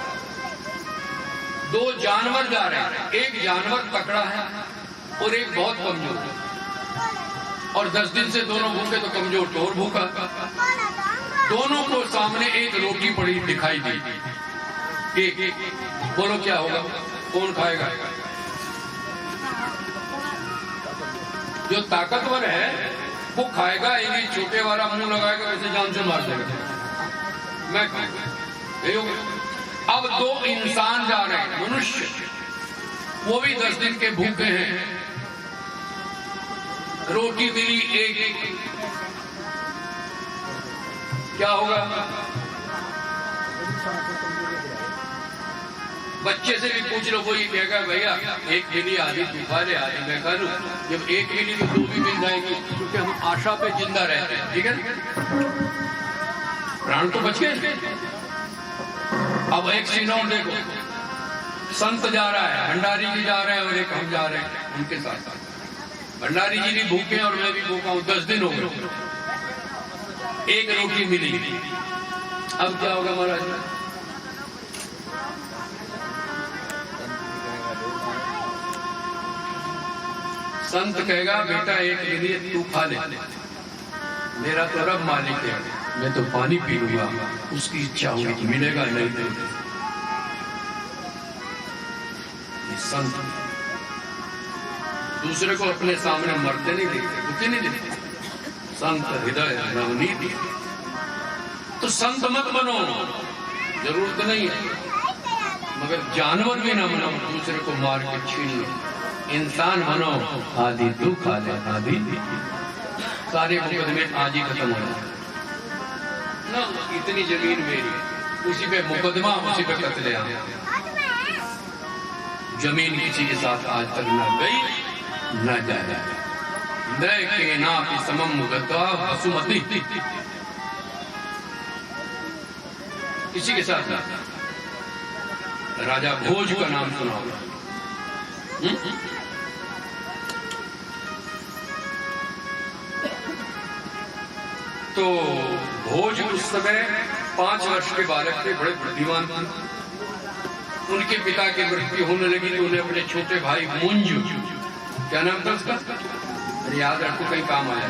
2 जानवर जा रहे हैं, एक जानवर तकड़ा है और एक बहुत कमजोर है, और 10 दिन से दोनों भूखे, तो कमजोर तो और भूखा। दोनों को सामने एक रोटी पड़ी दिखाई दी, एक बोलो क्या होगा, कौन खाएगा? जो ताकतवर है वो खाएगा, एक छोटे वाला मुंह लगाएगा, वैसे जान से मार देगा, मैं खाऊंगा। अब 2 इंसान जा रहे हैं, मनुष्य, वो भी 10 दिन के भूखे हैं, रोटी मिली एक, क्या होगा? बच्चे से भी पूछ लो, वो ये कहेगा भैया एक मिली आधी तू खा ले, आधी मैं खा लूं। जब एक मिली तो 2 भी मिल जाएगी, क्योंकि हम आशा पे जिंदा रहते हैं, ठीक है? प्राण तो बच गए। अब एक सीन और देखो, संत जा रहा है, भंडारी जी जा रहे हैं और एक हम जा रहे हैं उनके साथ। भंडारी जी भी भूखे हैं और मैं भी भूखा हूं, 10 दिन हो गए, एक रोटी मिली। अब क्या होगा महाराज? संत कहेगा बेटा एक मिली तू खा ले, मेरा तो रब मालिक है, मैं तो पानी पी लूंगा, उसकी इच्छा होगी तो मिलेगा, नहीं तो। संत दूसरे को अपने सामने मरते नहीं देखते, दुखी नहीं देखते। संत हृदय नवनीत। तो संत मत बनो, जरूरत नहीं है, मगर जानवर भी ना बनो, दूसरे को मार के छीन लो। इंसान बनो, आधी तू खा ले, आधी सारे मुकदमे आज ही खत्म हो जाए ना। इतनी जमीन मेरी, उसी पे मुकदमा, उसी पे कत्लेआम। जमीन किसी के साथ आज तक न गई न जाए। नए के नापि समम मुगद्दा वसुमती, किसी के साथ ना। राजा भोज का नाम सुना होगा। तो भोज उस समय 5 वर्ष के बालक थे, बड़े बुद्धिमान थे। उनके पिता की मृत्यु होने लगी तो उन्हें अपने छोटे भाई मुंज, क्या नाम था उसका? अरे याद रखो, कहीं काम आया।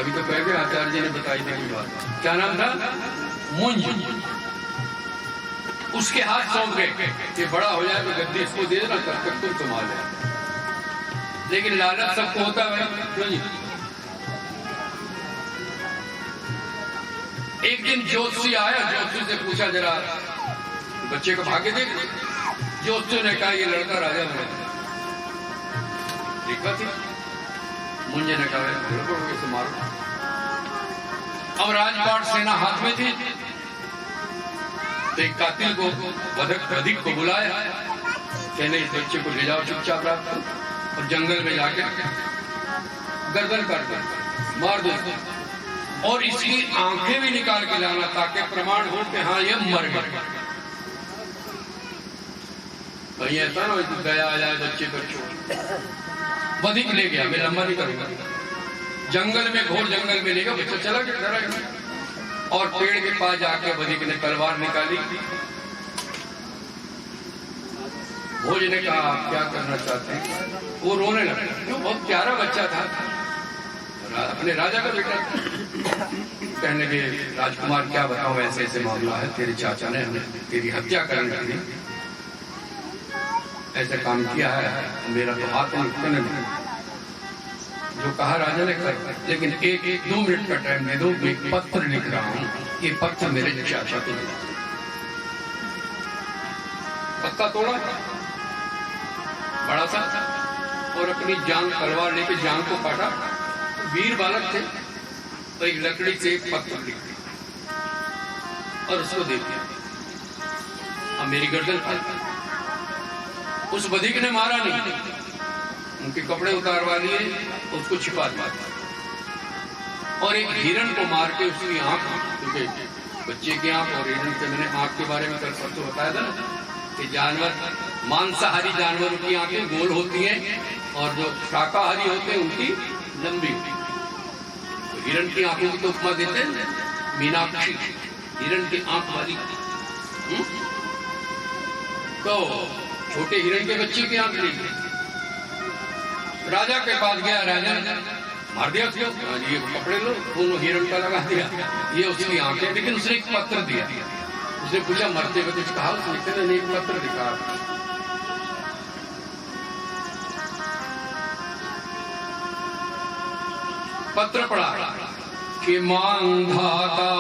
अभी तो कह गए, आचार्य जी ने बताई थी बात। क्या नाम था? मुंज। उसके हाथ सौंप गए कि बड़ा हो जाए तो गद्दी इसको दे देना, तब तक तुम संभाल ले। लेकिन लालच सबको होता है, क्यों नहीं? एक दिन ज्योतिषी आया, ज्योतिषी से पूछा जरा बच्चे को भाग्य देख। ज्योतिषी ने कहा ये लड़का राजा बनेगा। देखा थी, मुंजे ने कहा इसे मारो। अब राजपाट सेना हाथ में थी, तो एक कातिल को, वधिक को बुलाया, कहने इस बच्चे को ले जाओ चुपचाप रात को, और जंगल में जाकर गर्दन काट कर मार दो, और इसकी आंखें भी निकाल के लाना, ताकि प्रमाण हो कि हाँ ये मर गया। भाई ऐसा ना दया आ जाए बच्चे पर छोड़। वधिक ले गया, मैं लंबा नहीं करूंगा। जंगल में, घोर जंगल में ले गया, बच्चा चला गया, और पेड़ के पास जाके वधिक ने तलवार निकाली। भोज ने कहा आप क्या करना चाहते हैं? वो रोने लगा, जो बहुत प्यारा बच्चा था, अपने राजा का बेटा। कहने लगे राजकुमार क्या बताओ, ऐसे ऐसे मामला है, तेरे चाचा ने हमें तेरी हत्या करने के लिए ऐसा काम किया है, मेरा तो हाथ नहीं। जो कहा राजा ने कर, लेकिन एक 2 मिनट का टाइम दे दो, मैं पत्र लिख रहा हूँ, ये पत्र मेरे चाचा को दे। पत्ता तोड़ा बड़ा सा, और अपनी जान, तलवार लेके जान को काटा। वीर बालक थे, तो एक लकड़ी से एक पत्र लिख दिया और उसको दे दिया। अब मेरी गर्दन काट। उस वधिक ने मारा नहीं, उनके कपड़े उतारवा लिए, उसको छिपा दिया, और एक हिरण को मार के उसकी आंख, क्योंकि बच्चे की आंख और हिरण के, मैंने आंख के बारे में कल सबको बताया था ना कि जानवर, मांसाहारी जानवरों की आंखें गोल होती हैं और जो शाकाहारी होते हैं उनकी लंबी होती है। हिरण की आंखों की तो उपमा देते हैं, मीनाक्षी हिरण की आंख वाली। तो छोटे हिरण के बच्चे की आंख नहीं। राजा के पास गया, राजा मार दिया उसको, ये पकड़े लो, दोनों हिरण का लगा दिया, ये उसकी आंखें। लेकिन उसने एक पत्र दिया। उसने पूछा मरते हुए कुछ कहा? उसने नहीं, एक पत्र दिखा। पत्र पढ़ा कि मानधाता,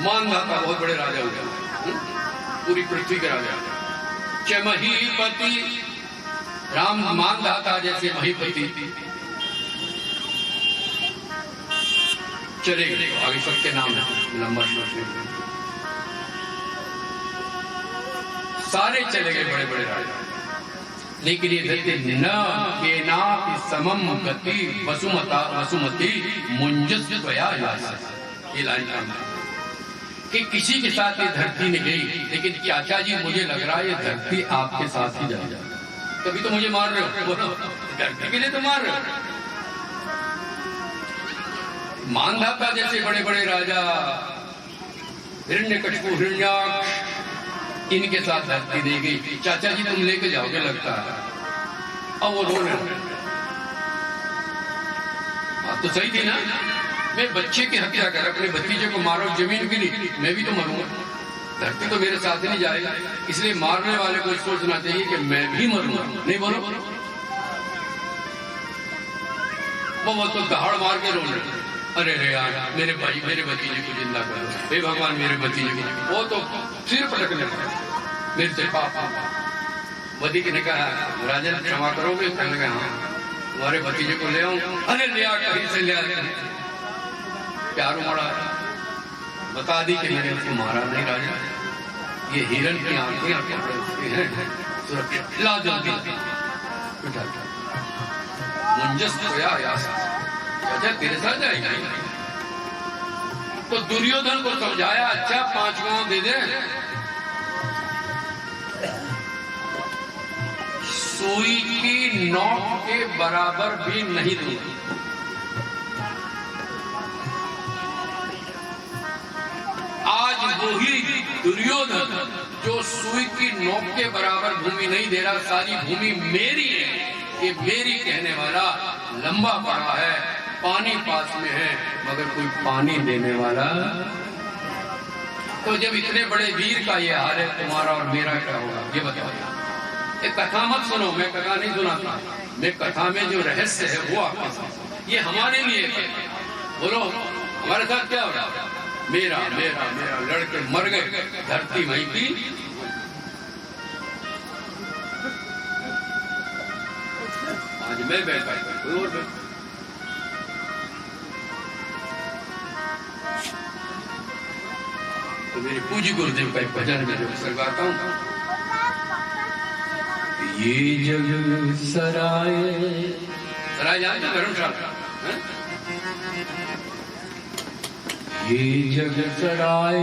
मानधाता बहुत बड़े राजा हुए, पूरी पृथ्वी के राजा। च महीपति, राम मानधाता जैसे महीपति। चले गए आगे, सबके नाम है लंबा श्लोक, सारे चले गए बड़े बड़े राजा। लेकिन ये धरती न केना समम गति वसुमता वसुमती मुंजस्वया यासा, ये लाइन का कि किसी के साथ ये धरती नहीं गई, लेकिन चाचा जी मुझे लग रहा है ये धरती आपके साथ ही जाएगा। तभी तो मुझे मार रहे हो, धरती के लिए तो मार रहे हो। मानधाता जैसे बड़े बड़े राजा, हिरण्यकशिपु, हिरण्याक्ष, इनके साथ धरती दे गई। चाचा जी तुम लेके जाओगे लगता है। अब वो रो रहे, बात तो सही थी ना, मैं बच्चे की हत्या कर, अपने भतीजे को मारो जमीन के लिए, मैं भी तो मरूंगा, धरती तो मेरे साथ नहीं जाएगा। इसलिए मारने वाले को सोचना चाहिए कि मैं भी मरूंगा। नहीं बोलो, वो तो दहाड़ मार के रो रहे, अरे रे यार मेरे भाई, मेरे भतीजे को जिंदा करो, हे भगवान मेरे भतीजे को। वो तो सिर पटकने लगा, मेरे से पापा। भतीजे ने कहा राजा क्षमा करोगे? कहने लगा हाँ, तुम्हारे भतीजे को ले आऊं। अरे ले आ, कहीं से ले आ, प्यार उमड़ा, बता दी कि मैंने उसको मारा नहीं राजा, ये हिरण की आंखें हैं, सुरक्षित ला जल्दी। मुंजस खोया यासा, राजा तेरे साथ जाएगा। तो दुर्योधन को समझाया, अच्छा 5 गांव दे दे, सुई की नोक के बराबर भी नहीं दूंगा। आज वही दुर्योधन जो सुई की नोक के बराबर भूमि नहीं दे रहा, सारी भूमि मेरी है, ये मेरी कहने वाला लंबा पड़ा है, पानी पास में है, मगर कोई पानी देने वाला। तो जब इतने बड़े वीर का ये हाल है, तुम्हारा और मेरा क्या होगा ये बताओ। ये कथा मत सुनो, मैं कथा नहीं सुनाता, मैं कथा में जो रहस्य है वो आपके साथ, ये हमारे लिए है। बोलो हमारे साथ क्या हो रहा है? मेरा मेरा मेरा लड़के मर गए, धरती वहीं की। आज मैं बैठा, कोई और बैठा। तो मेरे पूज्य गुरुदेव का एक भजन में जो गाता हूँ, ये जग सराय, सराय जानते धर्मशाला, ये जग सराय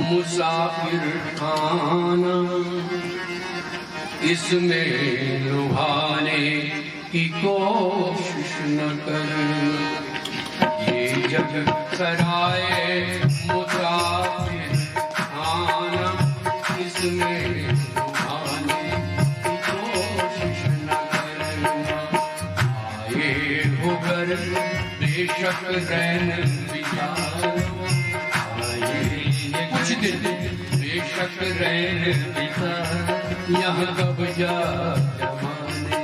मुसाफिर खाना, इसमें लुभाने की कोशिश न कर। ये जग सराय मुसाफिर खाना, इसमें लुभाने की कोशिश न करना। आए हो घर बेशक रैन बितारो, आए कुछ दिन बेशक रैन बितारो, यहाँ कब जा जमाने।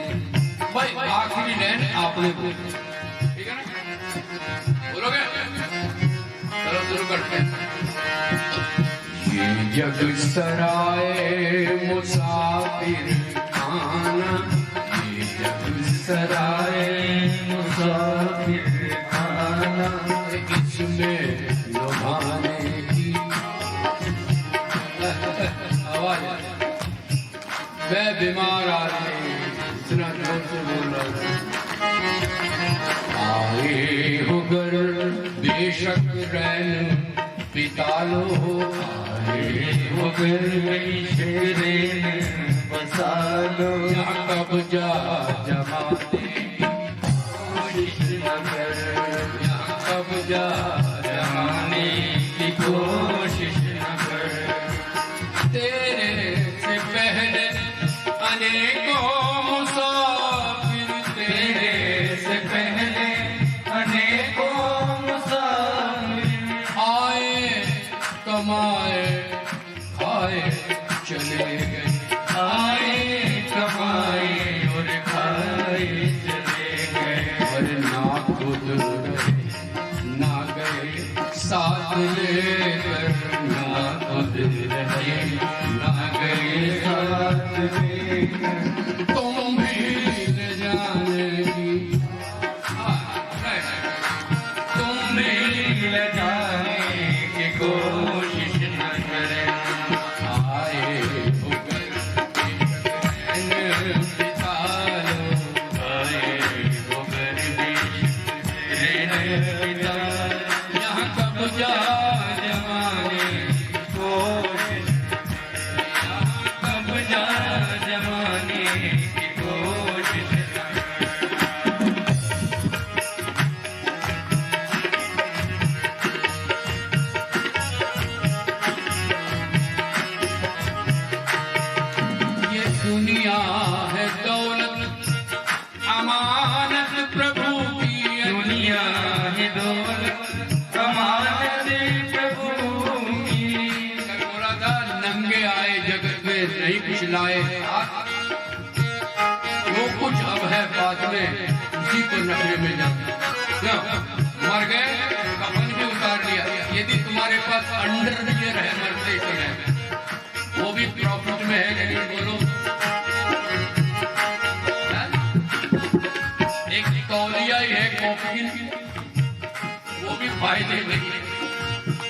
भाई आखिरी रैन आपने बोली, ठीक है ना? बोलोगे? चलो शुरू करते हैं। ये जग सराय मुसाफिर खाना, ये जग सराय मुसाफिर खाना, इसमें लुभाने की आवाज। मैं बीमार आदमी इतना जोर से बोल रहा हूँ। आए हो घर बेशक रैन बिता लो, आए हो घर रैन बसा लो, यहाँ कब जा जमाने कमाए खाए चले गए, आए कमाए और खाए चले गए, और ना खुद रहे ना गए साथ लेकर, ना खुद रहे ना गए साथ लेकर, तुम भी ले जाने की तुम भी ले जाने की कोशिश न करें, आए होकर बिता लो, आए होकर भी पिता यहाँ कब्जा जमाने कोशिश, कब्जा जमाने की कोशिश ये दुनिया है दौलत अमानत प्रभु की, दुनिया है दौलत अमानत प्रभु की, बोला था नंगे आए जगत में नहीं कुछ लाए, जो कुछ अब है बाद में उसी को नखरे में जाते, क्यों मर गए कफन भी उतार लिया, यदि तुम्हारे पास अंडरवियर है मरते समय वो भी प्रॉफिट में है, लेकिन बोलो एक तौलिया ही है कॉफी, वो भी फायदे में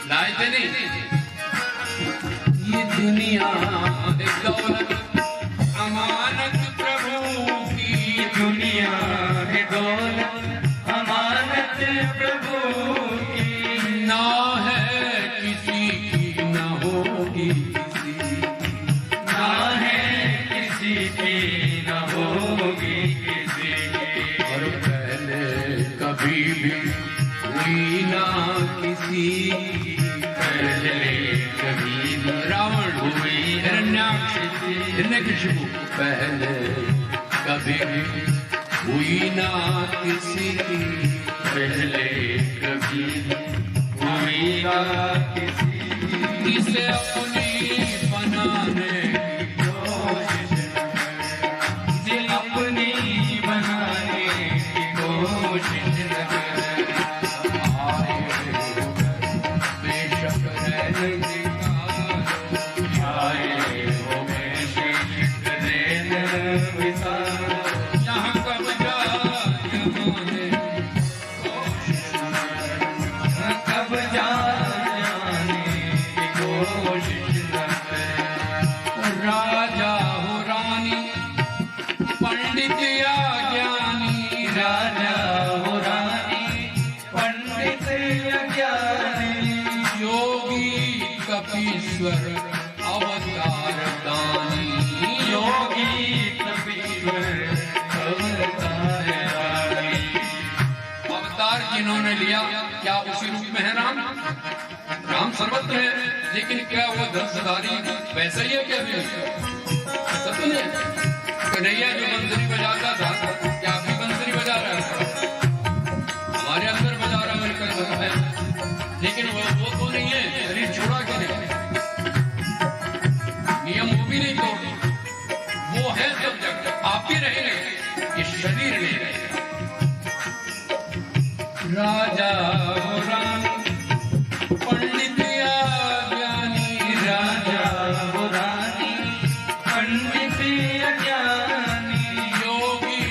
लाए थे नहीं। ये दुनिया है दौलत अमानत प्रभु की, दुनिया है दौलत अमानत प्रभु की, ना है किसी की ना होगी किसी की, ना है किसी की न होगी किसी की, और पहले कभी भी हुई ना किसी की, पहले कभी न रावण हुई हिरण्याक्ष हिरण्यकशिपु पहले कभी भी हुई ना किसी की, पहले कभी हुई ना किसी की, इसे अपनी बनाने की कोशिश दिल अपनी बनाने की कोशिश न करें, आए बेशक रहने का, आए हो गए शीश देन विसार, यहाँ कब्जा जमाने कब जाने की कोशिश न करें, राजा हो रानी पंडित या ज्ञानी, राजा हो रानी पंडित अज्ञानी, योगी कपीश्वर अवतार दानी, योगी कपीश्वर अवतार दानी, अवतार जिन्होंने लिया क्या उसी रूप में है राम? राम सर्वत्र है, लेकिन क्या वो धनुषधारी वैसा ही है क्या भी? सब तो नहीं। कन्हैया जो बंसुरी बजाता था क्या अभी बंसुरी बजा रहा है? हमारे अंदर बजा रहा है, कल बजा है, लेकिन वो तो नहीं है, शरीर छोड़ा के नहीं, नियम वो भी नहीं तोड़, वो है सब जगह, आप भी रहेंगे, ये शरीर नहीं रहेगा। राजा हो रानी पंडित या ज्ञानी, राजा हो रानी पंडित अज्ञानी, योगी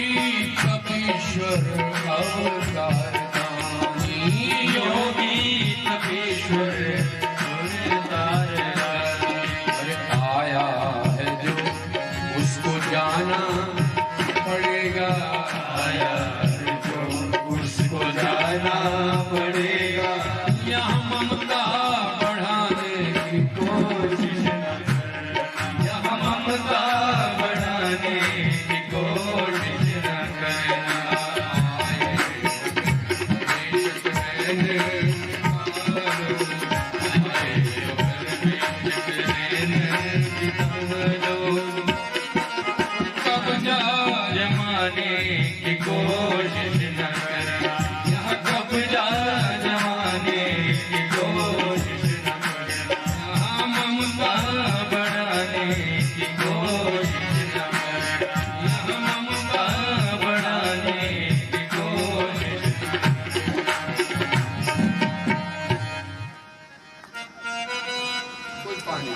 पानी।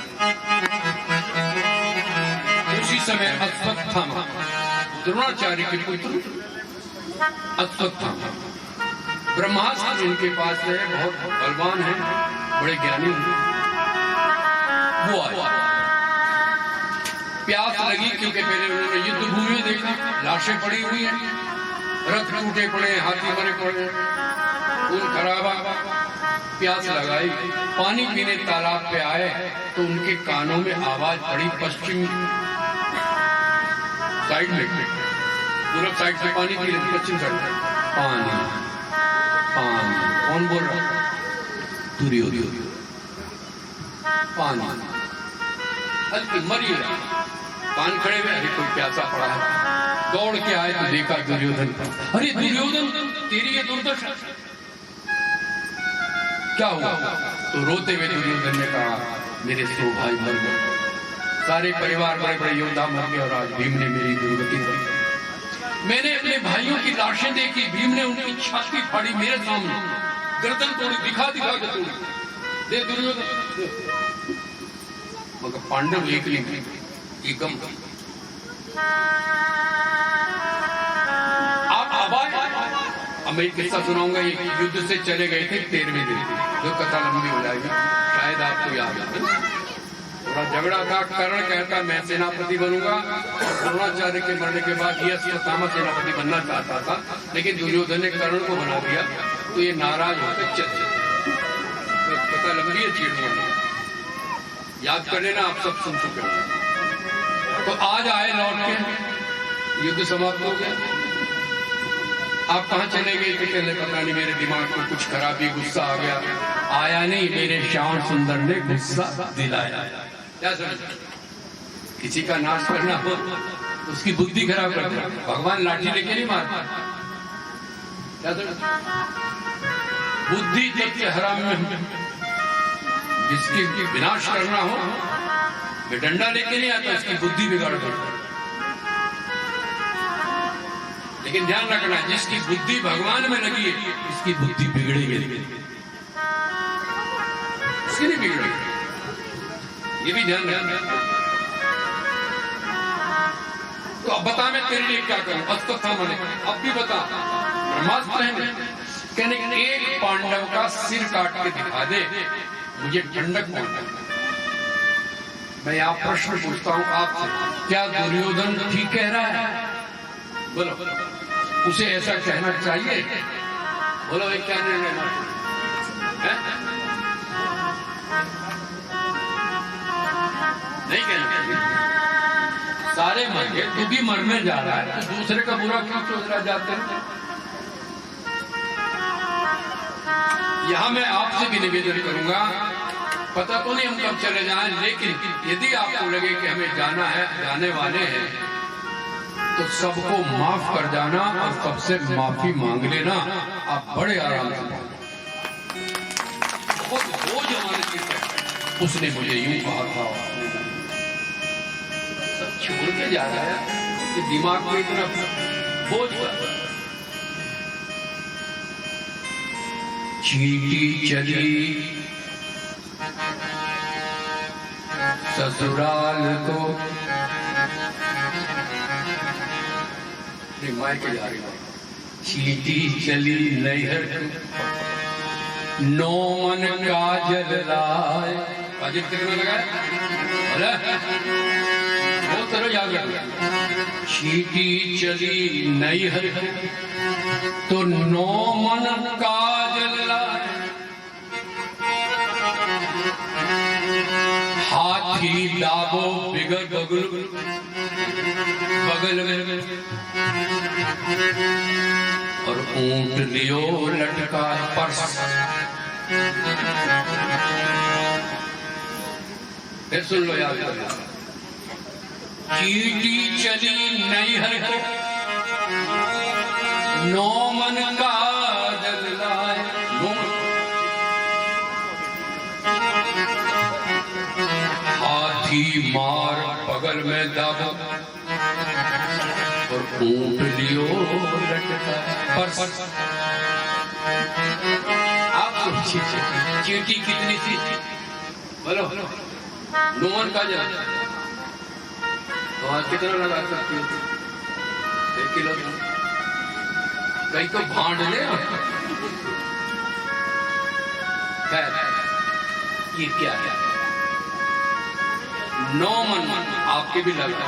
उसी समय अश्वत्थामा द्रोणाचार्य के पुत्र अश्वत्थामा ब्रह्मास्त्र उनके पास है, बहुत बलवान है, बड़े ज्ञानी हैं। वो आए, प्यास लगी क्योंकि पहले उन्होंने युद्ध भूमि में देखा, लाशें पड़ी हुई हैं, रथ टूटे पड़े, हाथी मरे पड़े, खून खराबा। प्यास लगाई, पानी पीने तालाब पे आए तो उनके कानों में आवाज पड़ी पश्चिम साइड में, पूरब साइड से पानी पी रहे, पश्चिम साइड पानी पानी। कौन बोल रहा? दुर्योधन। पानी हल्की मरी रहा, कान खड़े हुए, अरे कोई प्यासा पड़ा है। दौड़ के आए तो देखा दुर्योधन। अरे दुर्योधन, तेरी ये दुर्दशा क्या हुआ? तो रोते हुए दुर्योधन ने कहा, मेरे 100 भाई मर गए, सारे परिवार बड़े बड़े योद्धा मर गए और आज भीम ने मेरी दुर्गति की। मैंने अपने भाइयों की लाशें देखी, भीम ने उनकी छाती फाड़ी मेरे सामने, गर्दन तोड़ी, दिखा दिखा के तोड़ी। दे दुर्योधन, मगर पांडव एक नहीं, एकम। आप आबाद, अब मैं किस्सा सुनाऊंगा। ये युद्ध से चले गए थे 13वें दिन, जो कथा लंबी हो जाएगी, शायद आपको याद है। थोड़ा झगड़ा था, कर्ण कहता मैं सेनापति बनूंगा, द्रोणाचार्य के मरने के बाद ये अश्वत्थामा सेनापति बनना चाहता था, लेकिन दुर्योधन ने कर्ण को बना दिया, तो ये नाराज होकर चल गए। तो कथा लंबी है, चीड़ याद कर लेना, आप सब सुन चुके हो। तो आज आए लौट के, युद्ध समाप्त हो गया। आप कहाँ चले गए थे? कहने पता नहीं, मेरे दिमाग में कुछ खराबी, गुस्सा आ गया। आया नहीं, मेरे श्याम सुंदर ने गुस्सा दिलाया। क्या समझ? किसी का नाश करना हो उसकी बुद्धि खराब कर दे, भगवान लाठी लेके नहीं मारता। क्या समझ? बुद्धि जब से हराम में, जिसकी विनाश करना हो मैं डंडा लेके नहीं आता, उसकी बुद्धि बिगाड़ देता। लेकिन ध्यान रखना, जिसकी बुद्धि भगवान में लगी है, इसकी बुद्धि बिगड़ेगी, उसकी नहीं बिगड़ेगी, ये भी ध्यान रखना। तो अब बता, मैं तेरे लिए क्या करूं? अश्वत्थामा ने, अब भी बता। ब्रह्मास्त्र है, कहने एक पांडव का सिर काट के दिखा दे, मुझे ठंडक पहुंचा। मैं आप प्रश्न पूछता हूं आपसे, क्या दुर्योधन ठीक कह रहा है? बोलो, उसे ऐसा कहना चाहिए? बोलो, एक क्या नहीं कहना है? नहीं कहना चाहिए। सारे मर गए, तू भी मरने जा रहा है, तो दूसरे का बुरा क्यों सोच रहा? जाते हैं। यहां मैं आपसे भी निवेदन करूंगा, पता तो नहीं हम कब चले जाएं, लेकिन यदि आपको लगे कि हमें जाना है, जाने वाले हैं, तो सबको माफ कर जाना और सबसे माफी मांग लेना। आप बड़े आराम से। वो जमाने की है, उसने मुझे यूं कहा था, सब छोड़ के जा रहा है, कि दिमाग में इतना बोझ पड़ा। चींटी चली ससुराल को, मायके के जा रही, चींटी चली नैहर को, नो मन काजल लाए। काजल कितना लगाया? वो तरह याद रखना। चींटी चली नैहर को, तो नो मन काजल लाए, हाथी दाबो बिगड़ बगल में, और ऊंट लियो लटका पर्स। फिर सुन लो, याद कर लो। चींटी चली नैहर को, नो मन काजल लाए, हाथी मार बगल में दाबो, और ऊंट लियो लटका पर्स। आप सोचिए, चींटी कितनी थी? बोलो, नोमन का जल तो आज कितना लगा सकती हो? 1 किलो। कहीं को भांड ले। ये क्या है? 9 मन आपके भी लगा।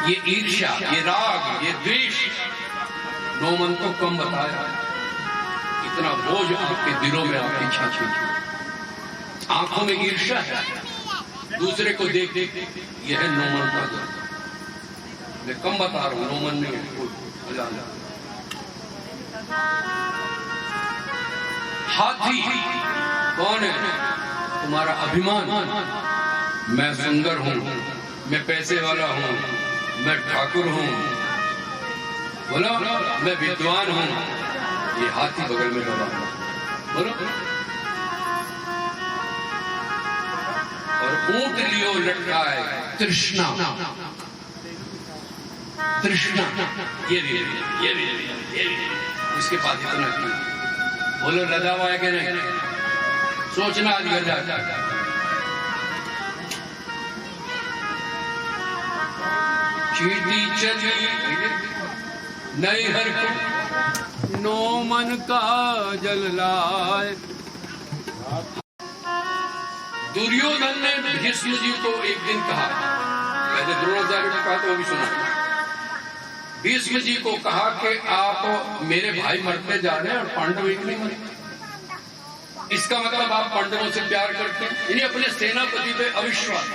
ये ईर्ष्या, ये राग, ये द्वेष 9 मन को कम बताया। इतना बोझ आपके दिलों में आपकी छाछी, आंखों में ईर्ष्या है, दूसरे को देख देख यह है 9 मन का जल। मैं कम बता रहा हूं, 9 मन नहीं है कोई। हाथी कौन है? तुम्हारा अभिमान। मैं सुंदर हूं, मैं पैसे वाला हूं, मैं ठाकुर हूं, बोलो मैं विद्वान हूं। ये हाथी बगल में लगा, बोलो। और ऊंट लियो लटका है तृष्णा। तृष्णा ये भी उसके पास इतना क्यों? बोलो लदा हुआ है कि नहीं? सोचना आज घर जा। चीटी चली नहीं हर को 9 मन का जल लाए। दुर्योधन ने भीष्म जी को एक दिन कहा, मैंने द्रोणाचार्य को कहा तो अभी सुना। भीष्म जी को कहा कि आप मेरे भाई मरते जा रहे हैं और पांडव एक नहीं मरे। इसका मतलब आप पांडवों से प्यार करते हैं, यानी अपने सेनापति पे अविश्वास।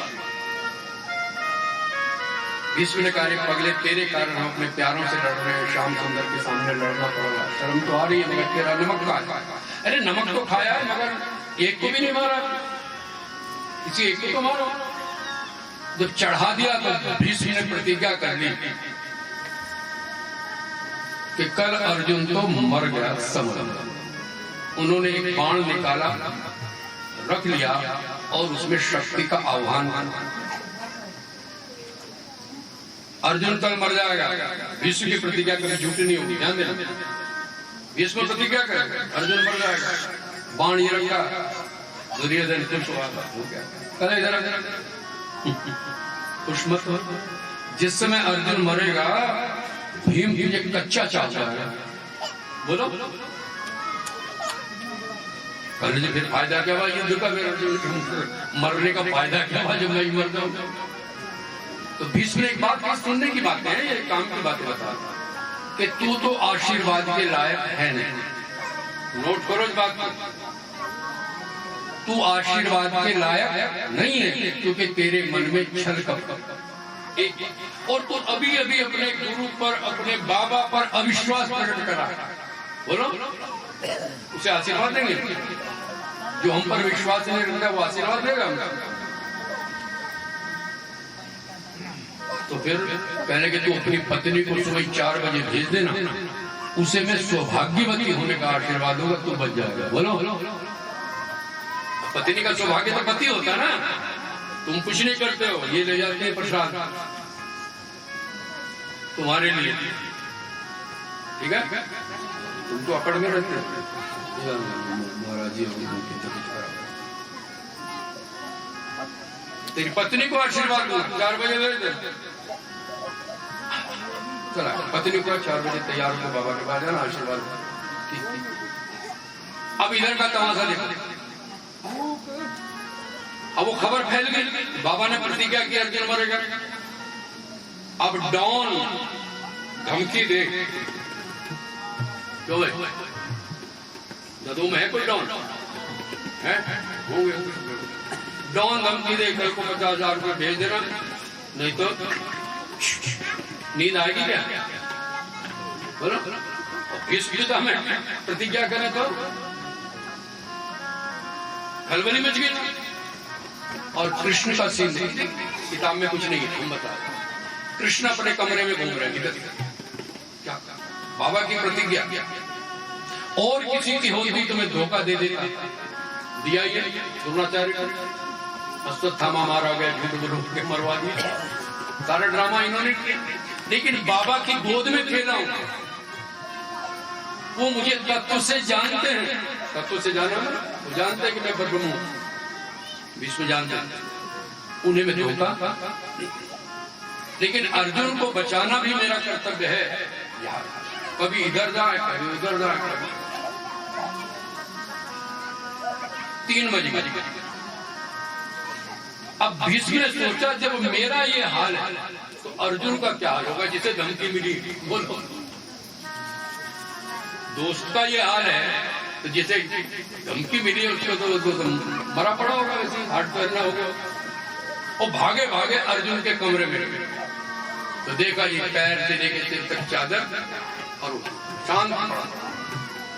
भीष्म ने कहा पगले तेरे कारण हम अपने प्यारों से लड़ रहे हैं, श्याम सुंदर के सामने लड़ना पड़ेगा। शर्म तो आ रही है, मगर तेरा नमक खाया। अरे नमक तो खाया है मगर एक को भी नहीं मारा, किसी एक को तो मारो। जब चढ़ा दिया तो भीष्म ने प्रतिज्ञा कर ली कि कल अर्जुन तो मर गया समझ। उन्होंने एक बाण निकाला, रख लिया और उसमें शक्ति का आह्वान किया। अर्जुन कल मर जाएगा। भीष्म की प्रतिज्ञा कभी झूठी नहीं होगी, ध्यान देना। भीष्म प्रतिज्ञा करे अर्जुन मर जाएगा, बाण ये रखा, दुर्योधन खुश हुआ, हो गया। कल इधर खुश मत हो। जिस समय अर्जुन मरेगा भीम तुझे कच्चा चाहता है, बोलो कल जी फिर फायदा क्या हुआ युद्ध का? मरने का फायदा क्या हुआ जब मैं मर जाऊं? तो भीष्म ने एक बात की, सुनने की बातें हैं, ये काम की बातें बता कि तू तो आशीर्वाद के लायक है नहीं। नोट करो इस बात को, तू आशीर्वाद के लायक नहीं है क्योंकि तेरे मन में छल कपट। और तू अभी अभी अपने गुरु पर, अपने बाबा पर अविश्वास प्रकट करा। बोलो उसे आशीर्वाद देंगे? जो हम पर विश्वास नहीं रखता वो आशीर्वाद देगा हमको? तो फिर कहने कि तू अपनी पत्नी को सुबह 4 बजे भेज देना, उसे मैं सौभाग्यवती होने का आशीर्वाद होगा, तू बच जाएगा। बोलो पत्नी का सौभाग्य तो पति होता ना, तुम कुछ नहीं करते हो, ये ले जाते हैं प्रसाद तुम्हारे लिए, ठीक है? तुम तो अकड़ में रहते हो। महाराज जी तेरी पत्नी को आशीर्वाद दो, 4 बजे भेज दे। चला पत्नी को 4 बजे तैयार हो बाबा के पास जाना, आशीर्वाद। अब इधर का तमाशा देखो। अब वो खबर फैल गई, बाबा ने प्रतिज्ञा की अर्जुन मरेगा। अब डॉन धमकी दे, क्यों भाई जदू में है कोई डॉन है? होंगे डॉन धमकी दे, कल को 50,000 रुपये भेज देना, नहीं तो नींद आएगी क्या? बोलो किस युद्ध हमें प्रतिज्ञा करें तो खलबली मच गई। और कृष्ण का सीन किताब में कुछ नहीं है, हम बता रहे। कृष्ण अपने कमरे में घूम रहे हैं, क्या बाबा की प्रतिज्ञा, और किसी की होती तुम्हें धोखा दे देता, दिया ही द्रोणाचार्य अश्वत्थामा मारा गया, के मरवा दिया, सारा ड्रामा इन्होंने किया। लेकिन बाबा की गोद में खेला हूं, वो मुझे तत्व से जानते हैं। तत्व से जाना वो जानते हैं कि मैं ब्रह्म हूं, भीष्म जानते उन्हें मैं धोखा, लेकिन अर्जुन को बचाना भी मेरा कर्तव्य है। यार कभी इधर जाए कभी उधर जाए, कभी 3 बजे। अब भीष्म ने सोचा जब मेरा ये हाल है तो अर्जुन का क्या हाल होगा जिसे धमकी मिली। बोलो, दोस्त का ये हाल है तो जिसे धमकी मिली है उसको तो मरा पड़ा होगा, वैसे हाथ पैरना होगा। और भागे भागे अर्जुन के कमरे में तो देखा जी पैर से लेके सिर तक चादर और शांत पड़ा।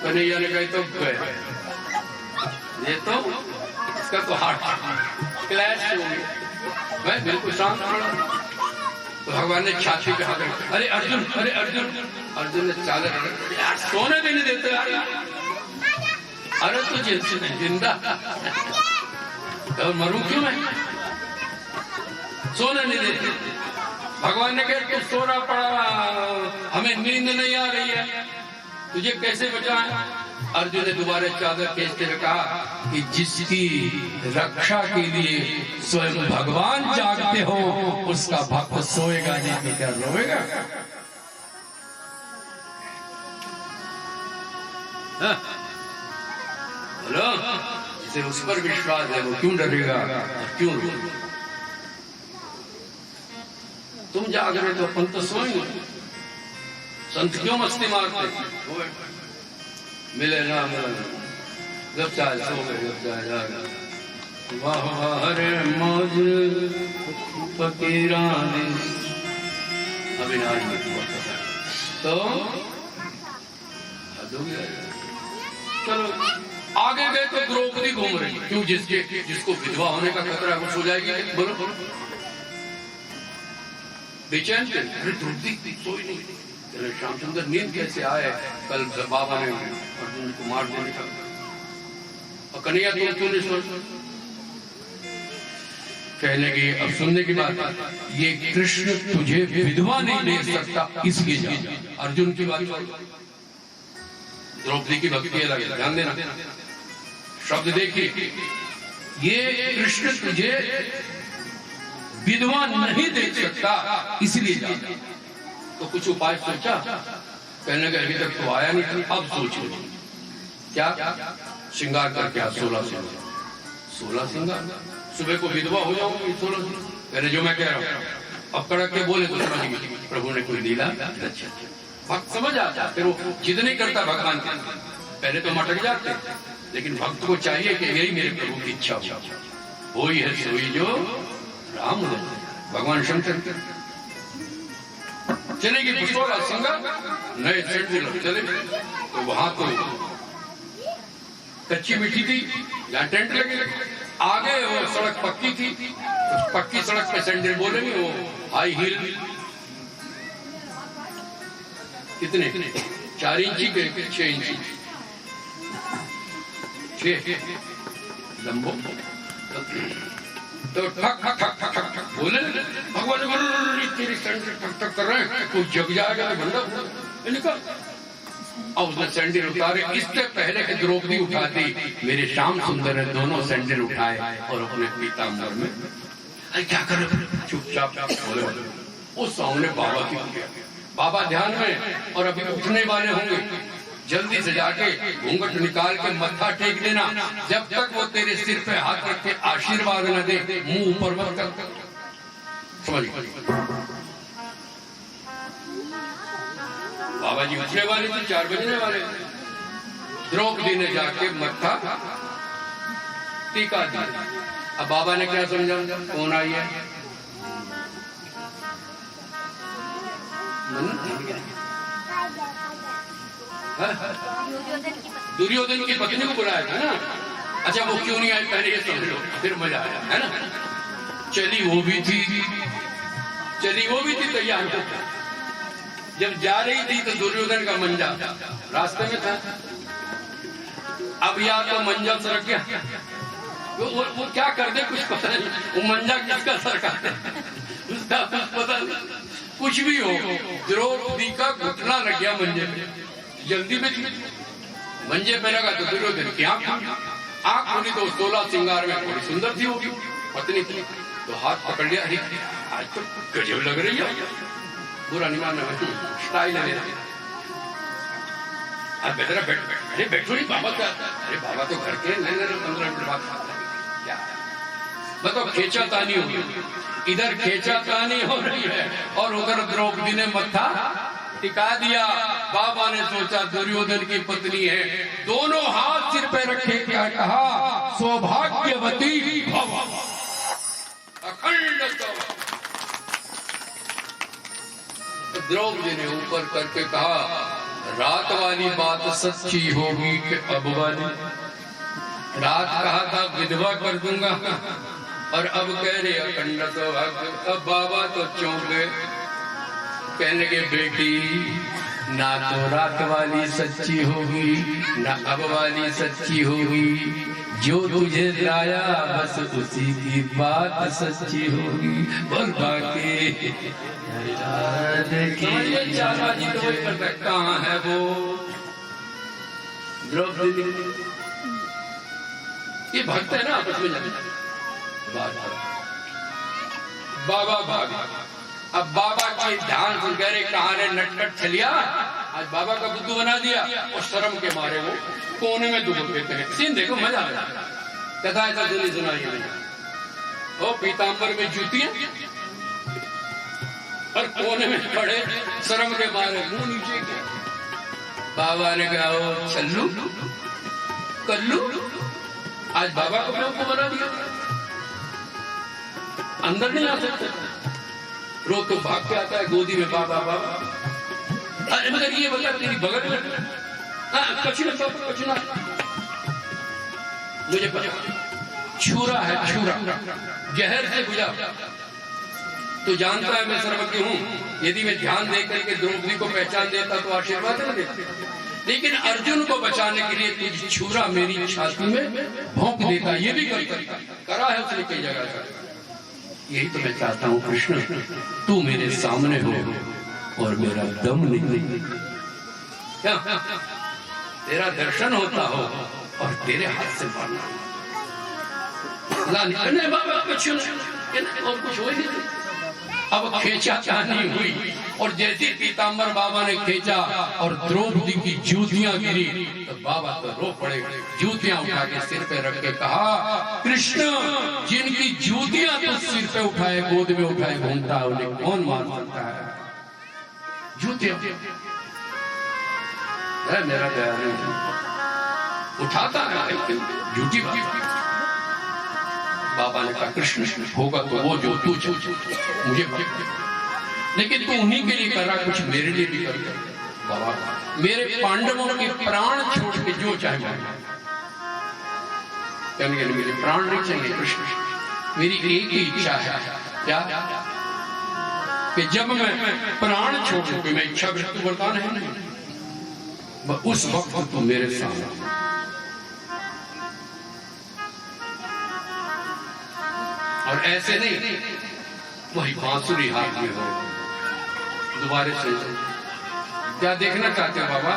कन्हैया ने कहा तो गए, ये तो इसका तो हार्ट क्लैश हो गया, मैं बिल्कुल शांत पड़ा। तो भगवान ने छाती पे हाथ रखा, अरे अर्जुन, अरे अर्जुन। अर्जुन ने चादर, यार सोने भी नहीं देते यार। अरे तो जिंदा तो मरूं क्यों मैं, सोने नहीं देते। भगवान ने कहा तू सो रहा पड़ा, हमें नींद नहीं आ रही है, तुझे कैसे बचाएं। अर्जुन ने दोबारा चादर खींचते हुए कहा कि जिसकी रक्षा के लिए स्वयं भगवान जागते हो उसका भक्त सोएगा नहीं तो क्या रोएगा। बोलो, जिसे उस पर विश्वास है वो क्यों डरेगा और क्यों रोएगा। तुम जाग रहे तो अपन तो सोएंगे, संत क्यों मस्ती मारते। मिले ना मिले जब चाहे सो गए, जब चाहे जाए। वाह वाह रे मौज फकीरानी, अविनाश में तो चलो आगे गए तो द्रौपदी घूम रही, क्यों जिसको विधवा होने का खतरा है वो सो जाएगी। बोलो बोलो, बेचैन थे, अरे द्रौपदी सोई नहीं। श्याम सुंदर नींद कैसे आए, कल बाबा ने अर्जुन को मार देने का। और कन्हैया तुम क्यों नहीं सोच। कहने की अब सुनने की बात, ये कृष्ण तुझे विधवा नहीं ले सकता इसलिए जा। अर्जुन की बात, द्रौपदी की भक्ति अलग है, ध्यान देना शब्द देखिए। ये कृष्ण तुझे विधवा नहीं देख सकता इसलिए जा। तो कुछ उपाय सोचा, कहने का अभी तक तो आया नहीं, अब सोचो क्या श्रृंगार करके आप 16 श्रृंगार, सुबह को विधवा हो जाऊंगी 16। कहने जो मैं कह रहा हूँ अब कड़क के बोले तो समझ गई प्रभु ने कोई लीला। अच्छा भक्त समझ आता, फिर वो जिद नहीं करता भगवान के, पहले तो मटक जाते, लेकिन भक्त को चाहिए कि यही मेरे प्रभु की इच्छा हो, वही है सोई जो राम हो। भगवान शंकर चलेगी 16 श्रृंगार, नए सेंट चले। तो वहां तो कच्ची मिट्टी थी, यहाँ टेंट लगे, आगे वो सड़क पक्की थी, उस पक्की सड़क पे सैंडल बोलेंगे वो हाई हील, कितने 4 इंची के 6 इंची 6 लंबो। तो ठक ठक ठक ठक ठक ठक बोले, भगवान तेरी सैंडल ठक ठक कर रहे हैं, कोई जग जाएगा तो बंदा निकल। और उसने सैंडल उतारे, इससे पहले कि द्रौपदी उठाती मेरे श्याम सुंदर ने दोनों सैंडल उठाए और अपने पीताम्बर में, अरे क्या कर रहे, चुपचाप बोले। उस सामने बाबा की, बाबा ध्यान में और अभी उठने वाले होंगे, जल्दी से जाके घूंघट निकाल के मत्था टेक देना, जब तक वो तेरे सिर पे हाथ रख के आशीर्वाद न दे मुंह ऊपर मत कर। समझ बाबा जी उठने वाले थे, 4 बजने वाले। द्रौपदी ने जाके मत्था टीका दिया। अब बाबा ने क्या समझा, कौन आई है, दुर्योधन की पत्नी को बुलाया था ना। अच्छा वो क्यों नहीं आई पहले ये समझ लो, फिर मजा आया है ना। चली वो भी थी तैयार होकर, जब जा रही थी तो दुर्योधन का मंजा रास्ते में था। अब या तो मंजा सरक गया, वो क्या कर दे कुछ पता नहीं, वो मंजा किसका सरका उसका कुछ पता नहीं, कुछ भी हो। द्रौपदी का घुटना लग गया मंजे में, जल्दी में मंजे पे लगा तो दुर्योधन की आंख आंख खोली तो 16 श्रृंगार में बड़ी सुंदर थी होगी पत्नी थी। तो हाथ पकड़ लिया, अरे आज तो गजब लग रही है, बुरा नहीं मानना, स्टाइल है मेरा। अब बेहतर बैठ, अरे बैठो नहीं बाबा का, अरे बाबा तो घर के नहीं 15 मिनट बाद खाता है क्या। मतलब खींचातानी हो रही, इधर खींचातानी हो रही है और उधर द्रौपदी ने मत्था टिका दिया। बाबा ने सोचा दुर्योधन की पत्नी है, दोनों हाथ सिर पे रखे क्या कहा, सौभाग्यवती भव, अखंड। द्रौपदी ने ऊपर करके कहा, रात वाली बात सच्ची होगी कि अब वाली। रात कहा था विधवा कर दूंगा और अब कह रहे अखंड सौभाग्य। अब बाबा तो चौंक गए, कहने के बेटी ना तो रात वाली सच्ची होगी ना अब वाली सच्ची होगी, जो तुझे लाया बस उसी की बात सच्ची होगी। बोल बाकी कहाँ है वो द्रौपदी। ये भक्त है ना आपस में जाते बाबा भाग। अब बाबा के ध्यान से कह रहे कहा रे नटखट छलिया, आज बाबा का बुद्धू बना दिया और शर्म के मारे वो कोने में दुबक देते हैं। सीन देखो मजा आ जाता, कथा ऐसा सुनी सुनाई नहीं। ओ पीताम्बर में जूतियां और कोने में खड़े शर्म के मारे मुंह नीचे किया। बाबा ने कहा ओ छल्लू कल्लू, आज बाबा को बेवकूफ बना दिया, अंदर नहीं आ सकते। रो तो भाग के आता है गोदी में बाबा बाबा। अरे मगर ये बता तेरी बगल में कछुआ मुझे पता छुरा है, छुरा जहर से बुझा। तो जानता है मैं सर्वज्ञ हूँ, यदि मैं ध्यान दे करके द्रौपदी को पहचान देता तो आशीर्वाद न देता, लेकिन अर्जुन को बचाने के लिए तुझ छुरा मेरी छाती में भोंक देता, ये भी करा है उसने कई जगह। यही तो मैं चाहता हूँ कृष्ण, तू मेरे सामने हो और मेरा दम निकले, क्या तेरा दर्शन होता हो और तेरे हाथ से मारना। बाबा कुछ और कुछ हो ही नहीं। अब खींचा चाहनी हुई और जैसे पीताम्बर बाबा ने खींचा और द्रौपदी की जूतियां गिरी तो बाबा तो रो पड़े, जूतियां उठा के सिर पे रख के कहा, कृष्ण जिनकी जूतियां तो सिर पे उठाए गोद में उठाए घूमता है उन्हें कौन मार सकता है। जूतियां मेरा गया नहीं उठाता है जूती। बाबा ने कहा कृष्ण होगा तो वो जो तू मुझे, लेकिन तू उन्हीं के लिए कर रहा, कुछ मेरे लिए भी कर। बाबा मेरे पांडवों के प्राण छोड़ के जो चाहे कहने के लिए मेरे प्राण नहीं चाहिए कृष्ण, मेरी एक ही इच्छा है क्या कि जब मैं प्राण छोड़ के मैं इच्छा व्यक्त करता नहीं, उस वक्त तो मेरे सामने और ऐसे नहीं वही बांसुरी हाथ में हो। दोबारा से क्या देखना चाहते हो बाबा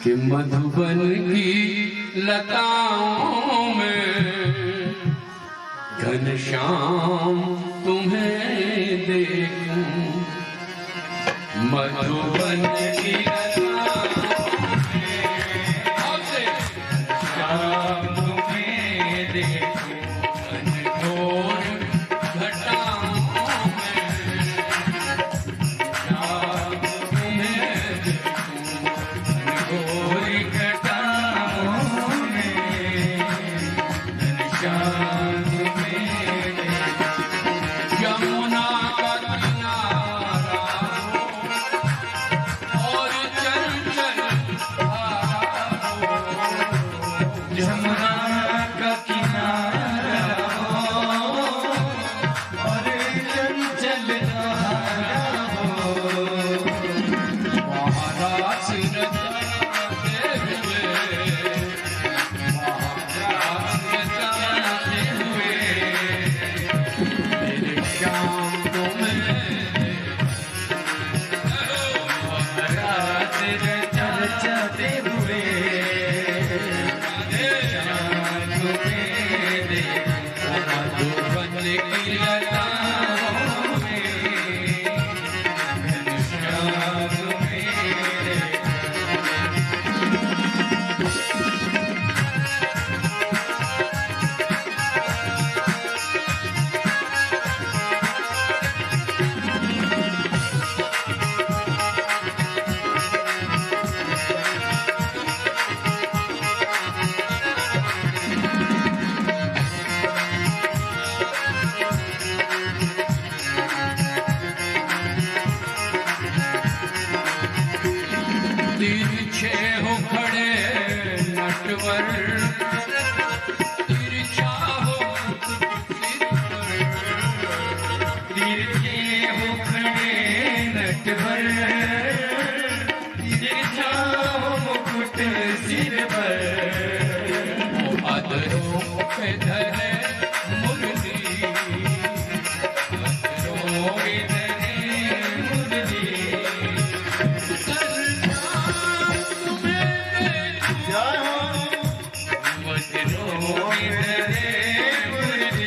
कि मधुबन की लताओं में घनश्याम तुम्हें देखूं, मधुबन की की लताओं में घनश्याम मेरे तिरछे हो खड़े नटवर तिरछा हो तिरछे हो खड़े नटवर तिरछा हो मुकुट सिर पर अधरों पे धरे मुरली अधरों पे धरे मुरली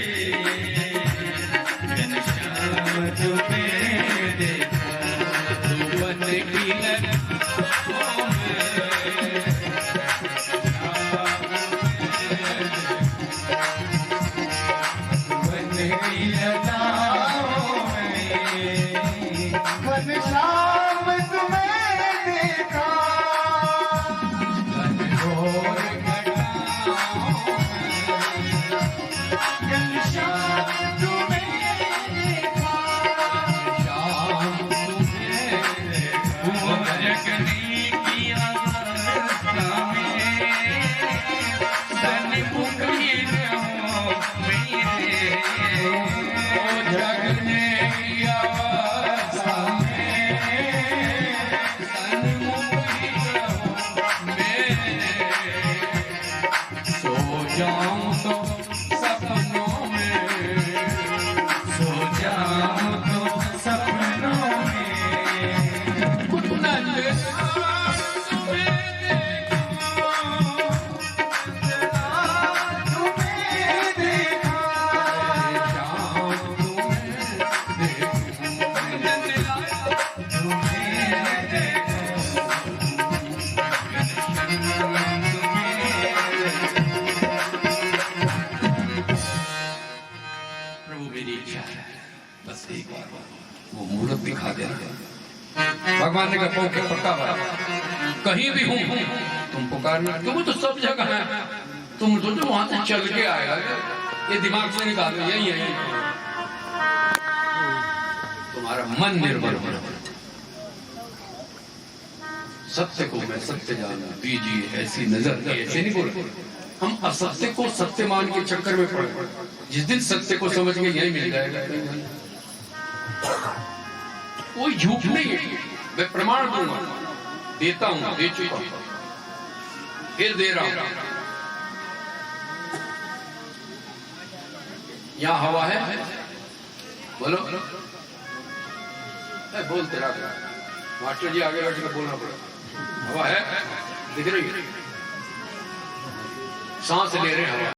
घनश्याम तुम्हें देखा घनघोर घनश्याम तुम्हें देखा जगनी की अवस्था में सन्मुख ही रहो मेरे जगने की अवस्था में सन्मुख ही रहो मेरे, सो जाऊं तो सपनों में सो जाऊं तो सपनों में तुम्हें देखा प्रभु मेरी इच्छा है बस एक बार वो मूर्त दिखा देना। भगवान ने कहा के पक्का बात कहीं भी हूं तुम पुकारना, तुम तो सब जगह है, तुम तो जो वहां से चल के आएगा ये दिमाग से निकालो, यही यही तुम्हारा मन निर्मल हो। सत्य को मैं सत्य जानना दीजिए ऐसी नजर, ऐसे नहीं बोल हम असत्य को सत्य मान के चक्कर में पड़ गए। जिस दिन सत्य को समझ के यही मिल जाएगा, कोई झूठ नहीं है। मैं प्रमाण दूंगा, देता हूं, दे चुका हूं, फिर दे रहा हूं। यहां हवा है, बोलो बोलते रहा। मास्टर जी आगे बैठ कर बोलना पड़ा। हवा है, दिख रही है, सांस ले रहे हैं हवा।